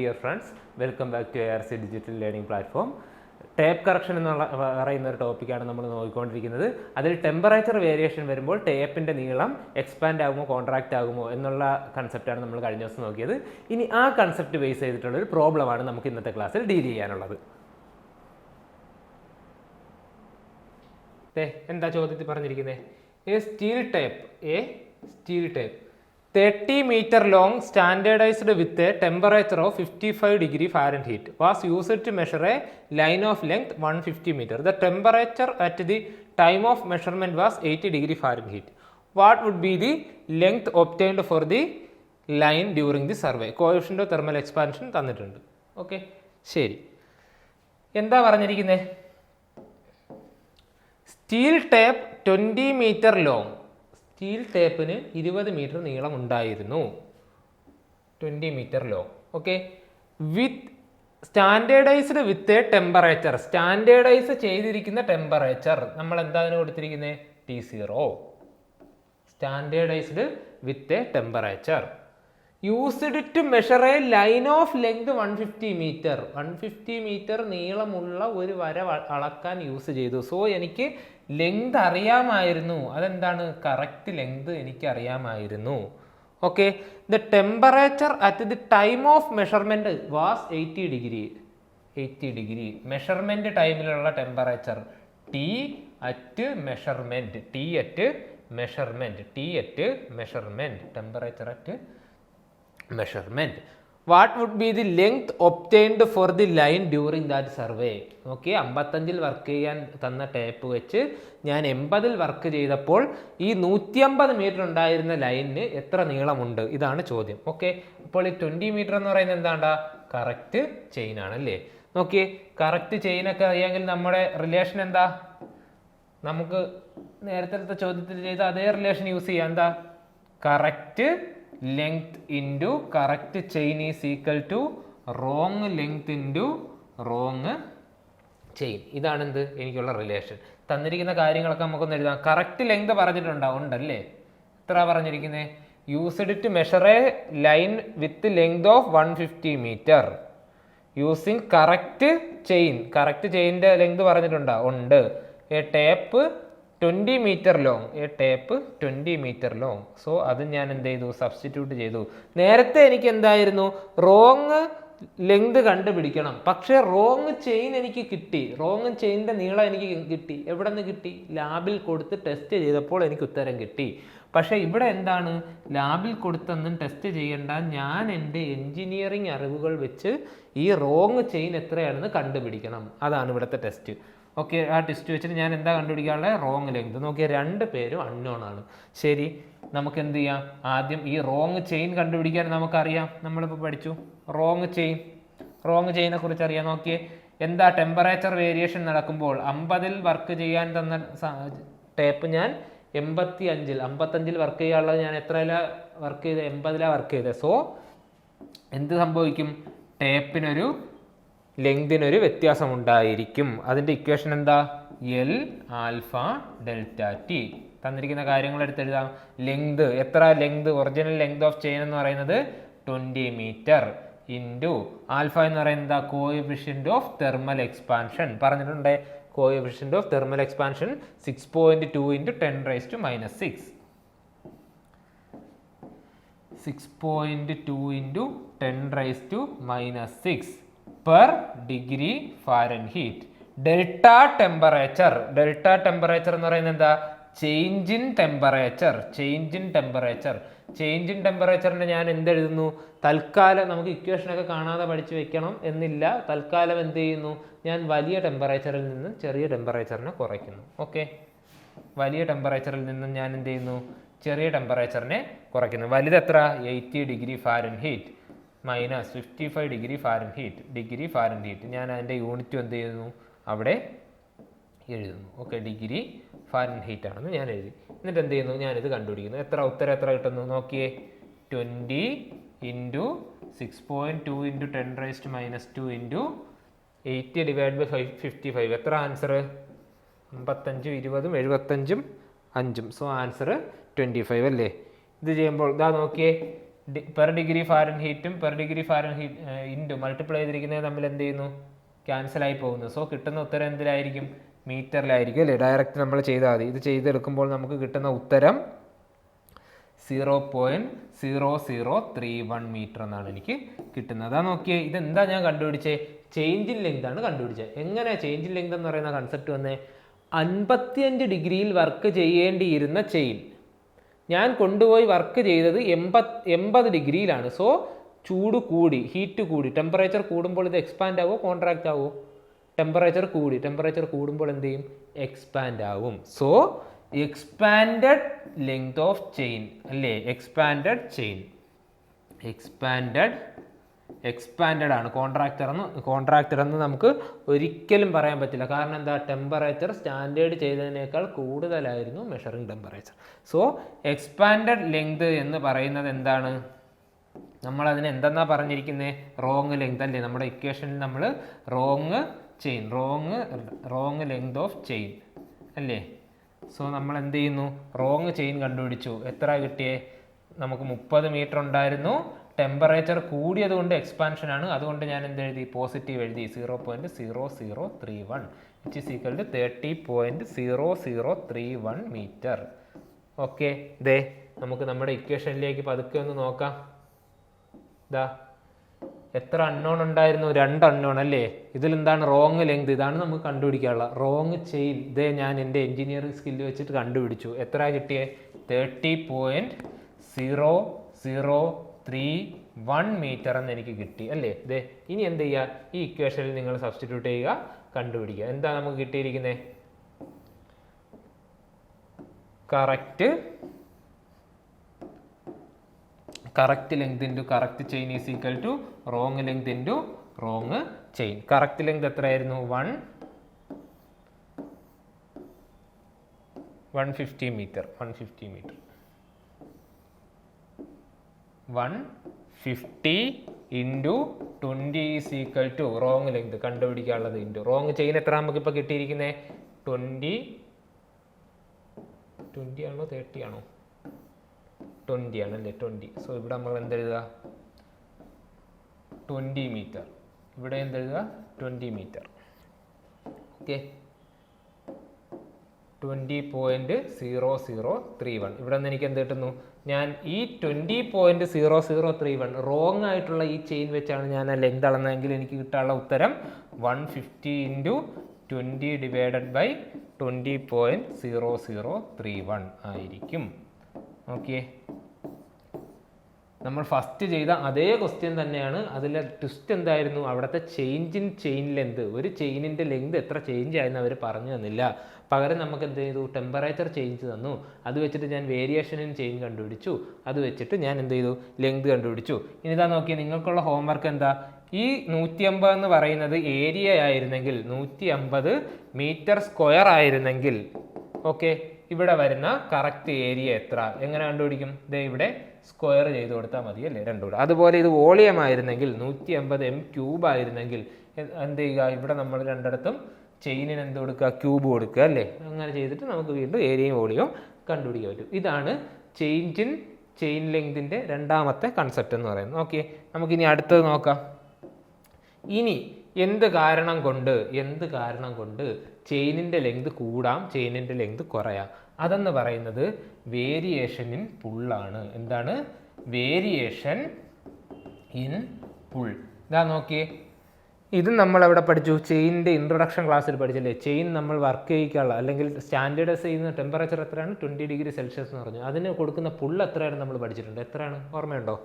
Dear friends, welcome back to ARC Digital Learning Platform. Tape correction എന്നുള്ള പറയുന്ന ഒരു ടോപ്പിക്കാണ് നമ്മൾ നോക്കിക്കൊണ്ടിരിക്കുന്നത്. അതിൽ ടെമ്പറേച്ചർ വേരിയേഷൻ വരുമ്പോൾ ടേപ്പിൻ്റെ നീളം എക്സ്പാൻഡ് ആകുമോ കോൺട്രാക്റ്റ് ആകുമോ എന്നുള്ള കൺസെപ്റ്റാണ് നമ്മൾ കഴിഞ്ഞ ദിവസം നോക്കിയത്. ഇനി ആ കൺസെപ്റ്റ് ബേസ് ചെയ്തിട്ടുള്ളൊരു പ്രോബ്ലമാണ് നമുക്ക് ഇന്നത്തെ ക്ലാസ്സിൽ ഡീൽ ചെയ്യാനുള്ളത്. എന്താ ചോദ്യത്തിൽ പറഞ്ഞിരിക്കുന്നത്? A steel tape 30 meter long standardized with a temperature of 55 degree Fahrenheit was used to measure a line of length 150 meter. The temperature at the time of measurement was 80 degree Fahrenheit. What would be the length obtained for the line during the survey? Coefficient of thermal expansion തന്നിട്ടുണ്ട്. Okay, ശരി. എന്താ പറഞ്ഞിരിക്കുന്നത്? Steel tape 20 meter long. സ്റ്റീൽ ടേപ്പിന് 20 metre നീളം ഉണ്ടായിരുന്നു. 20 metre long. Okay, with standardised with a temperature. Standardise ചെയ്തിരിക്കുന്ന temperature നമ്മൾ എന്താണ് കൊടുത്തിരിക്കുന്നത്? T0. Standardised with a temperature. Used to measure a line of length 150 metre. 150 metre നീളമുള്ള ഒരു വര അളക്കാൻ യൂസ് ചെയ്തു. സോ എനിക്ക് ലെങ്ത് അറിയാമായിരുന്നു. അതെന്താണ്? കറക്റ്റ് ലെങ്ത് എനിക്ക് അറിയാമായിരുന്നു. Okay, the temperature at the time of measurement was 80 degree. 80 degree measurement ടൈമിലുള്ള temperature. T at measurement. Temperature at measurement. What would be the length obtained for the line during that survey? Okay, 55-ൽ work ചെയ്യാൻ തന്ന tape വെച്ച് ഞാൻ 80-ൽ work ചെയ്തപ്പോൾ ഈ 150 metre ഉണ്ടായിരുന്ന ലൈനിന് എത്ര നീളമുണ്ട്? ഇതാണ് ചോദ്യം. ഓക്കെ, അപ്പോൾ ഈ 20 മീറ്റർ എന്ന് പറയുന്നത് എന്താണ്ടാ? കറക്റ്റ് ചെയിൻ ആണല്ലേ. നോക്കിയേ, കറക്റ്റ് ചെയിനൊക്കെ അറിയാമെങ്കിൽ നമ്മുടെ റിലേഷൻ എന്താ? നമുക്ക് നേരത്തെ ചോദ്യത്തിൽ ചെയ്ത അതേ റിലേഷൻ യൂസ് ചെയ്യാം. എന്താ? Correct length into correct chain is equal to wrong length into wrong chain. ഇതാണ് എന്ത് എനിക്കുള്ള റിലേഷൻ. തന്നിരിക്കുന്ന കാര്യങ്ങളൊക്കെ നമുക്കൊന്ന് എഴുതാം. കറക്റ്റ് ലെങ്ത് ഉണ്ടല്ലേ? എത്ര പറഞ്ഞിരിക്കുന്നത്? Used to measure a line with length of 150 metre using correct chain. Correct ചെയിൻ്റെ ലെങ്ത് പറഞ്ഞിട്ടുണ്ടോ? ഉണ്ട്. A tape 20 metre long. So അത് ഞാൻ എന്ത് ചെയ്തു? സബ്സ്റ്റിറ്റ്യൂട്ട് ചെയ്തു. നേരത്തെ എനിക്ക് എന്തായിരുന്നു? റോങ് ലെങ്ത് കണ്ടുപിടിക്കണം. പക്ഷേ റോങ് ചെയിൻ എനിക്ക് കിട്ടി. റോങ് ചെയിൻ്റെ നീളം എനിക്ക് കിട്ടി. എവിടെ നിന്ന് കിട്ടി? ലാബിൽ കൊടുത്ത് ടെസ്റ്റ് ചെയ്തപ്പോൾ എനിക്ക് ഉത്തരം കിട്ടി. പക്ഷേ ഇവിടെ എന്താണ്? ലാബിൽ കൊടുത്തൊന്നും ടെസ്റ്റ് ചെയ്യേണ്ട. ഞാൻ എൻ്റെ എൻജിനീയറിംഗ് അറിവുകൾ വെച്ച് ഈ റോങ് ചെയിൻ എത്രയാണെന്ന് കണ്ടുപിടിക്കണം. അതാണ് ഇവിടുത്തെ ടെസ്റ്റ്. ഓക്കെ, ആ ടെസ്റ്റ് വെച്ചിട്ട് ഞാൻ എന്താ കണ്ടുപിടിക്കാനുള്ളത്? Wrong length. നോക്കിയാൽ രണ്ട് പേരും അൺനോൺ ആണ്. ശരി, നമുക്ക് എന്ത് ചെയ്യാം? ആദ്യം ഈ റോങ് ചെയിൻ കണ്ടുപിടിക്കാൻ നമുക്കറിയാം. നമ്മളിപ്പോൾ പഠിച്ചു റോങ് ചെയിനെ കുറിച്ച് അറിയാം. നോക്കിയേ, എന്താ? ടെമ്പറേച്ചർ വേരിയേഷൻ നടക്കുമ്പോൾ 50-ൽ വർക്ക് ചെയ്യാൻ തന്ന ടേപ്പ് ഞാൻ 55-ൽ വർക്ക് ചെയ്യാനുള്ളത് ഞാൻ എത്രയിലാണ് വർക്ക് ചെയ്തത്? 80-ലാണ് വർക്ക് ചെയ്തത്. സോ എന്ത് സംഭവിക്കും? ടേപ്പിനൊരു ലെങ്തിനൊരു വ്യത്യാസം ഉണ്ടായിരിക്കും. അതിൻ്റെ ഇക്വേഷൻ എന്താ? L alpha delta T. തന്നിരിക്കുന്ന കാര്യങ്ങൾ എടുത്തെഴുതാം. ലെങ്ത് എത്ര? Length original length of chain എന്ന് പറയുന്നത് 20 മീറ്റർ ഇൻറ്റു ആൽഫ എന്ന് പറയുന്നത് എന്താ? കോഎഫിഷ്യന്റ് ഓഫ് തെർമൽ എക്സ്പാൻഷൻ പറഞ്ഞിട്ടുണ്ട്. Coefficient of thermal expansion 6.2 into 10⁻⁻6. 6.2 into 10⁻⁻6 per degree Fahrenheit. Delta temperature എന്ന് പറയുന്നത് എന്താ? ചേഞ്ച് ഇൻ ടെമ്പറേച്ചറിനെ ഞാൻ എന്തെഴുതുന്നു? തൽക്കാലം നമുക്ക് ഇക്വേഷനൊക്കെ കാണാതെ പഠിച്ചു വെക്കണം എന്നില്ല. തൽക്കാലം എന്ത് ചെയ്യുന്നു? ഞാൻ വലിയ ടെമ്പറേച്ചറിൽ നിന്നും ചെറിയ ടെമ്പറേച്ചറിനെ കുറയ്ക്കുന്നു. ഓക്കെ, വലിയ ടെമ്പറേച്ചറിൽ നിന്നും ഞാൻ എന്ത് ചെയ്യുന്നു? ചെറിയ ടെമ്പറേച്ചറിനെ കുറയ്ക്കുന്നു. വലുത് എത്ര? 80 degree Fahrenheit minus 55 degree Fahrenheit. ഞാൻ അതിൻ്റെ യൂണിറ്റ് എന്ത് ചെയ്യുന്നു? അവിടെ എഴുതുന്നു. ഓക്കെ, ഡിഗ്രി ഫാരൻഹീറ്റ് ആണെന്ന് ഞാൻ എഴുതി. എന്നിട്ട് എന്ത് ചെയ്യുന്നു? ഞാനിത് കണ്ടുപിടിക്കുന്നു. ഉത്തരം എത്ര കിട്ടുന്നു? നോക്കിയേ, 20 into 6.2 into 10⁻⁻2 into 80 divide by 55. എത്ര ആൻസർ? 55, 20, 75, 5. സോ ആൻസർ 25 അല്ലേ? ഇത് ചെയ്യുമ്പോൾ ഇതാ നോക്കിയേ, പെർ ഡിഗ്രി ഫാരൻഹീറ്റും per degree Fahrenheit into multiply ചെയ്തിരിക്കുന്നത് തമ്മിൽ എന്ത് ചെയ്യുന്നു, ക്യാൻസൽ ആയി പോകുന്നു. സോ കിട്ടുന്ന ഉത്തരം എന്തിലായിരിക്കും, മീറ്ററിലായിരിക്കും അല്ലേ. ഡയറക്റ്റ് നമ്മൾ ചെയ്താൽ മതി. ഇത് ചെയ്തെടുക്കുമ്പോൾ നമുക്ക് കിട്ടുന്ന ഉത്തരം 0.0031 മീറ്റർ എന്നാണ് എനിക്ക് കിട്ടുന്നത്. അതാ നോക്കിയേ, ഇതെന്താ ഞാൻ കണ്ടുപിടിച്ചേ, ചേഞ്ച് ഇൻ ലെങ്ത് ആണ് കണ്ടുപിടിച്ചത്. എങ്ങനെയാ ചേഞ്ച് ഇൻ ലെങ്ത് എന്ന് പറയുന്ന കൺസെപ്റ്റ് വന്നേ, 55 ഡിഗ്രിയിൽ വർക്ക് ചെയ്യേണ്ടിയിരുന്ന ചെയിൻ ഞാൻ കൊണ്ടുപോയി വർക്ക് ചെയ്തത് 80 ഡിഗ്രിയിലാണ്. സോ ചൂട് കൂടി, ഹീറ്റ് കൂടി, ടെമ്പറേച്ചർ കൂടുമ്പോൾ ഇത് എക്സ്പാൻഡ് ആവുമോ കോൺട്രാക്റ്റ് ആവുമോ, ടെമ്പറേച്ചർ കൂടി, ടെമ്പറേച്ചർ കൂടുമ്പോൾ എന്ത് ചെയ്യും, എക്സ്പാൻഡ് ആവും. So expanded length of chain അല്ലേ, എക്സ്പാൻഡഡ് ചെയിൻ, എക്സ്പാൻഡഡ് ആണ്. കോൺട്രാക്റ്റർ എന്ന് നമുക്ക് ഒരിക്കലും പറയാൻ പറ്റില്ല. കാരണം എന്താ, ടെമ്പറേച്ചർ സ്റ്റാൻഡേർഡ് ചെയ്തതിനേക്കാൾ കൂടുതലായിരുന്നു measuring temperature. So expanded length എന്ന് പറയുന്നത് എന്താണ്, നമ്മളതിന് എന്തെന്നാ പറഞ്ഞിരിക്കുന്നത്, റോങ് ലെങ്ത് അല്ലേ. നമ്മുടെ ഇക്വേഷനിൽ നമ്മൾ റോങ് ലെങ്ത് ഓഫ് ചെയിൻ അല്ലേ. സോ നമ്മൾ എന്ത് ചെയ്യുന്നു, റോങ് ചെയിൻ കണ്ടുപിടിച്ചു. എത്ര കിട്ടിയേ, നമുക്ക് 30 മീറ്റർ ഉണ്ടായിരുന്നു. ടെമ്പറേച്ചർ കൂടിയത് കൊണ്ട് എക്സ്പാൻഷൻ ആണ്, അതുകൊണ്ട് ഞാൻ എന്ത് എഴുതി, പോസിറ്റീവ് എഴുതി. 0.0031 which is equal to 30.0031 metre. Okay, ദേ നമുക്ക് നമ്മുടെ ഇക്വേഷനിലേക്ക് പതുക്കെ ഒന്ന് നോക്കാം. ഇതാ എത്ര അൺനോൺ ഉണ്ടായിരുന്നു, 2 അൺനോൺ അല്ലേ. ഇതിലെന്താണ് റോങ് ലെങ്ത്, ഇതാണ് നമുക്ക് കണ്ടുപിടിക്കാനുള്ള റോങ് ചെയിൻ. ഇതേ ഞാൻ എൻ്റെ എഞ്ചിനീയറിംഗ് സ്കില്ല് വെച്ചിട്ട് കണ്ടുപിടിച്ചു. എത്ര കിട്ടിയേ, 30.0031 മീറ്റർ എന്ന് എനിക്ക് കിട്ടി അല്ലേ. ഇതേ ഇനി എന്ത് ചെയ്യുക, ഈ ഇക്വേഷനിൽ നിങ്ങൾ സബ്സ്റ്റിറ്റ്യൂട്ട് ചെയ്യുക, കണ്ടുപിടിക്കുക. എന്താ നമുക്ക് കിട്ടിയിരിക്കുന്നത്, correct length into correct chain is equal to wrong length into wrong chain. Correct length എത്രയായിരുന്നു, 150 metre. 150 into 20 is equal to wrong length കണ്ടുപിടിക്കാനുള്ളത് ഇൻറ്റു റോങ് ചെയിൻ. എത്ര നമുക്കിപ്പോൾ കിട്ടിയിരിക്കുന്നത്, 20 ആണോ 30 ആണോ, 20 ആണല്ലേ, 20. സോ ഇവിടെ നമ്മൾ എന്തെഴുതുക, 20 മീറ്റർ. ഇവിടെ എന്തെഴുതുക, 20 മീറ്റർ. ഓക്കെ, 20.0031. ഇവിടെ നിന്ന് എനിക്ക് എന്ത് കിട്ടുന്നു, ഞാൻ ഈ 20.0031 റോങ് ആയിട്ടുള്ള ഈ ചെയിൻ വെച്ചാണ് ഞാൻ ആ ലെങ്ത് അളന്നതെങ്കിൽ എനിക്ക് കിട്ടാനുള്ള ഉത്തരം 150 ഇൻറ്റു 20 ഡിവൈഡഡ് ബൈ 20.0031 ആയിരിക്കും. ഓക്കെ, നമ്മൾ ഫസ്റ്റ് ചെയ്ത അതേ ക്വസ്റ്റ്യൻ തന്നെയാണ്. അതിലെ ട്വിസ്റ്റ് എന്തായിരുന്നു, അവിടുത്തെ ചേഞ്ച് ഇൻ ചെയിൻ ലെങ്ത്, ഒരു ചെയിനിൻ്റെ ലെങ്ത് എത്ര ചേഞ്ച് ആയെന്ന് അവർ പറഞ്ഞു തന്നില്ല. പകരം നമുക്ക് എന്ത് ചെയ്തു, ടെമ്പറേച്ചർ ചേഞ്ച് തന്നു. അത് വെച്ചിട്ട് ഞാൻ വേരിയേഷൻ ഇൻ ചെയിൻ കണ്ടുപിടിച്ചു. അത് വെച്ചിട്ട് ഞാൻ എന്ത് ചെയ്തു, ലെങ്ത് കണ്ടുപിടിച്ചു. ഇനി ഇതാ നോക്കിയാൽ നിങ്ങൾക്കുള്ള ഹോംവർക്ക് എന്താ, ഈ 150 എന്ന് പറയുന്നത് ഏരിയ ആയിരുന്നെങ്കിൽ, 150 മീറ്റർ സ്ക്വയർ ആയിരുന്നെങ്കിൽ, ഓക്കെ, ഇവിടെ വരുന്ന കറക്റ്റ് ഏരിയ എത്ര, എങ്ങനെ കണ്ടുപിടിക്കും, ദേ ഇവിടെ സ്ക്വയർ ചെയ്ത് കൊടുത്താൽ മതി അല്ലേ, രണ്ടും കൂടെ. അതുപോലെ ഇത് വോളിയം ആയിരുന്നെങ്കിൽ, 150 m³ ആയിരുന്നെങ്കിൽ എന്ത് ചെയ്യുക, ഇവിടെ നമ്മൾ രണ്ടിടത്തും ചെയിനിന് എന്ത് കൊടുക്കുക, ക്യൂബ് കൊടുക്കുക അല്ലേ. അങ്ങനെ ചെയ്തിട്ട് നമുക്ക് വീണ്ടും ഏരിയയും വോളിയവും കണ്ടുപിടിക്കാൻ പറ്റും. ഇതാണ് ചേഞ്ച് ഇൻ ചെയിൻ ലെങ്തിൻ്റെ രണ്ടാമത്തെ കൺസെപ്റ്റ് എന്ന് പറയുന്നത്. ഓക്കെ, നമുക്കിനി അടുത്തത് നോക്കാം. ഇനി എന്ത് കാരണം കൊണ്ട് ചെയിനിൻ്റെ ലെങ്ത് കൂടാം, ചെയിനിൻ്റെ ലെങ്ത് കുറയാം, അതെന്ന് പറയുന്നത് വേരിയേഷൻ ഇൻ പുള്ളാണ്. എന്താണ്, വേരിയേഷൻ ഇൻ പുൾ. ഇതാ നോക്കിയേ, ഇത് നമ്മൾ എവിടെ പഠിച്ചു, ചെയിനിൻ്റെ ഇൻട്രൊഡക്ഷൻ ക്ലാസ്സിൽ പഠിച്ചില്ലേ. ചെയിൻ നമ്മൾ വർക്ക് ചെയ്യിക്കാനുള്ള അല്ലെങ്കിൽ സ്റ്റാൻഡേർഡൈസ് ചെയ്യുന്ന ടെമ്പറേച്ചർ എത്രയാണ്, 20 ഡിഗ്രി സെൽഷ്യസ് എന്ന് പറഞ്ഞു. അതിന് കൊടുക്കുന്ന പുള്ള് എത്രയാണ് നമ്മൾ പഠിച്ചിട്ടുണ്ട്. എത്രയാണ് ഓർമ്മയുണ്ടോ?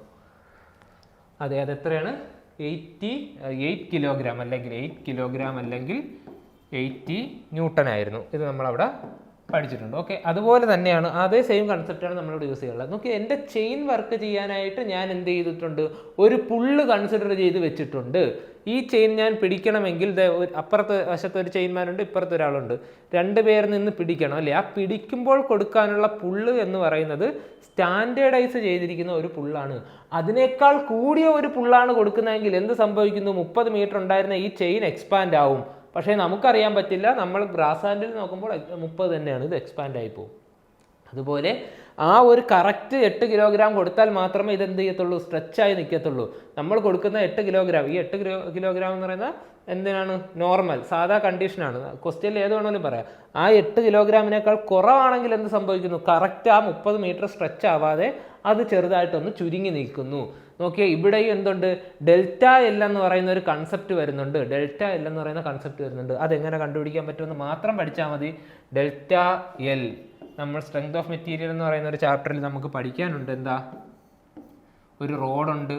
അതെ, അതെത്രയാണ്, 8 കിലോഗ്രാം അല്ലെങ്കിൽ 80 ന്യൂട്ടൺ ആയിരുന്നു. ഇത് നമ്മളവിടെ പഠിച്ചിട്ടുണ്ട്. ഓക്കെ, അതുപോലെ തന്നെയാണ്, അതേ സെയിം കൺസെപ്റ്റാണ് നമ്മളിവിടെ യൂസ് ചെയ്യാനുള്ളത്. നോക്കി, എൻ്റെ ചെയിൻ വർക്ക് ചെയ്യാനായിട്ട് ഞാൻ എന്ത് ചെയ്തിട്ടുണ്ട്, ഒരു പുള്ള് കൺസിഡർ ചെയ്ത് വെച്ചിട്ടുണ്ട്. ഈ ചെയിൻ ഞാൻ പിടിക്കണമെങ്കിൽ അപ്പുറത്തെ വശത്ത് ഒരു ചെയിൻമാനുണ്ട്, ഇപ്പുറത്ത് ഒരാളുണ്ട്, 2 പേർ നിന്ന് പിടിക്കണം അല്ലേ. ആ പിടിക്കുമ്പോൾ കൊടുക്കാനുള്ള പുള്ള് എന്ന് പറയുന്നത് സ്റ്റാൻഡേർഡൈസ് ചെയ്തിരിക്കുന്ന ഒരു പുള്ളാണ്. അതിനേക്കാൾ കൂടിയ ഒരു പുള്ളാണ് കൊടുക്കുന്നതെങ്കിൽ എന്ത് സംഭവിക്കുന്നു, 30 മീറ്റർ ഉണ്ടായിരുന്ന ഈ ചെയിൻ എക്സ്പാൻഡ് ആവും. പക്ഷേ നമുക്കറിയാൻ പറ്റില്ല, നമ്മൾ ബ്രാസ് ഹാൻഡിൽ നോക്കുമ്പോൾ 30 തന്നെയാണ്, ഇത് എക്സ്പാൻഡ് ആയി പോകും. അതുപോലെ ആ ഒരു കറക്റ്റ് 8 കിലോഗ്രാം കൊടുത്താൽ മാത്രമേ ഇതെന്ത് ചെയ്യത്തുള്ളൂ, സ്ട്രെച്ചായി നിൽക്കത്തുള്ളൂ. നമ്മൾ കൊടുക്കുന്ന 8 കിലോഗ്രാം, ഈ 8 കിലോഗ്രാം എന്ന് പറയുന്ന എന്തിനാണ്, നോർമൽ സാധാ കണ്ടീഷനാണ്. ക്വസ്റ്റ്യനിൽ ഏത് വേണമെങ്കിലും പറയാം. ആ 8 കിലോഗ്രാമിനേക്കാൾ കുറവാണെങ്കിൽ എന്ത് സംഭവിക്കുന്നു, കറക്റ്റ് ആ 30 മീറ്റർ സ്ട്രെച്ച് ആവാതെ അത് ചെറുതായിട്ടൊന്ന് ചുരുങ്ങി നിൽക്കുന്നു. നോക്കിയാൽ ഇവിടെയും എന്തുണ്ട്, ഡെൽറ്റ എൽ എന്ന് പറയുന്ന ഒരു കൺസെപ്റ്റ് വരുന്നുണ്ട്. ഡെൽറ്റ എൽ എന്ന് പറയുന്ന കൺസെപ്റ്റ് വരുന്നുണ്ട്. അതെങ്ങനെ കണ്ടുപിടിക്കാൻ പറ്റുമെന്ന് മാത്രം പഠിച്ചാൽ മതി. ഡെൽറ്റ എൽ നമ്മൾ സ്ട്രെങ്ത് ഓഫ് മെറ്റീരിയൽ എന്ന് പറയുന്ന ഒരു ചാപ്റ്ററിൽ നമുക്ക് പഠിക്കാനുണ്ട്. എന്താ, ഒരു റോഡുണ്ട്,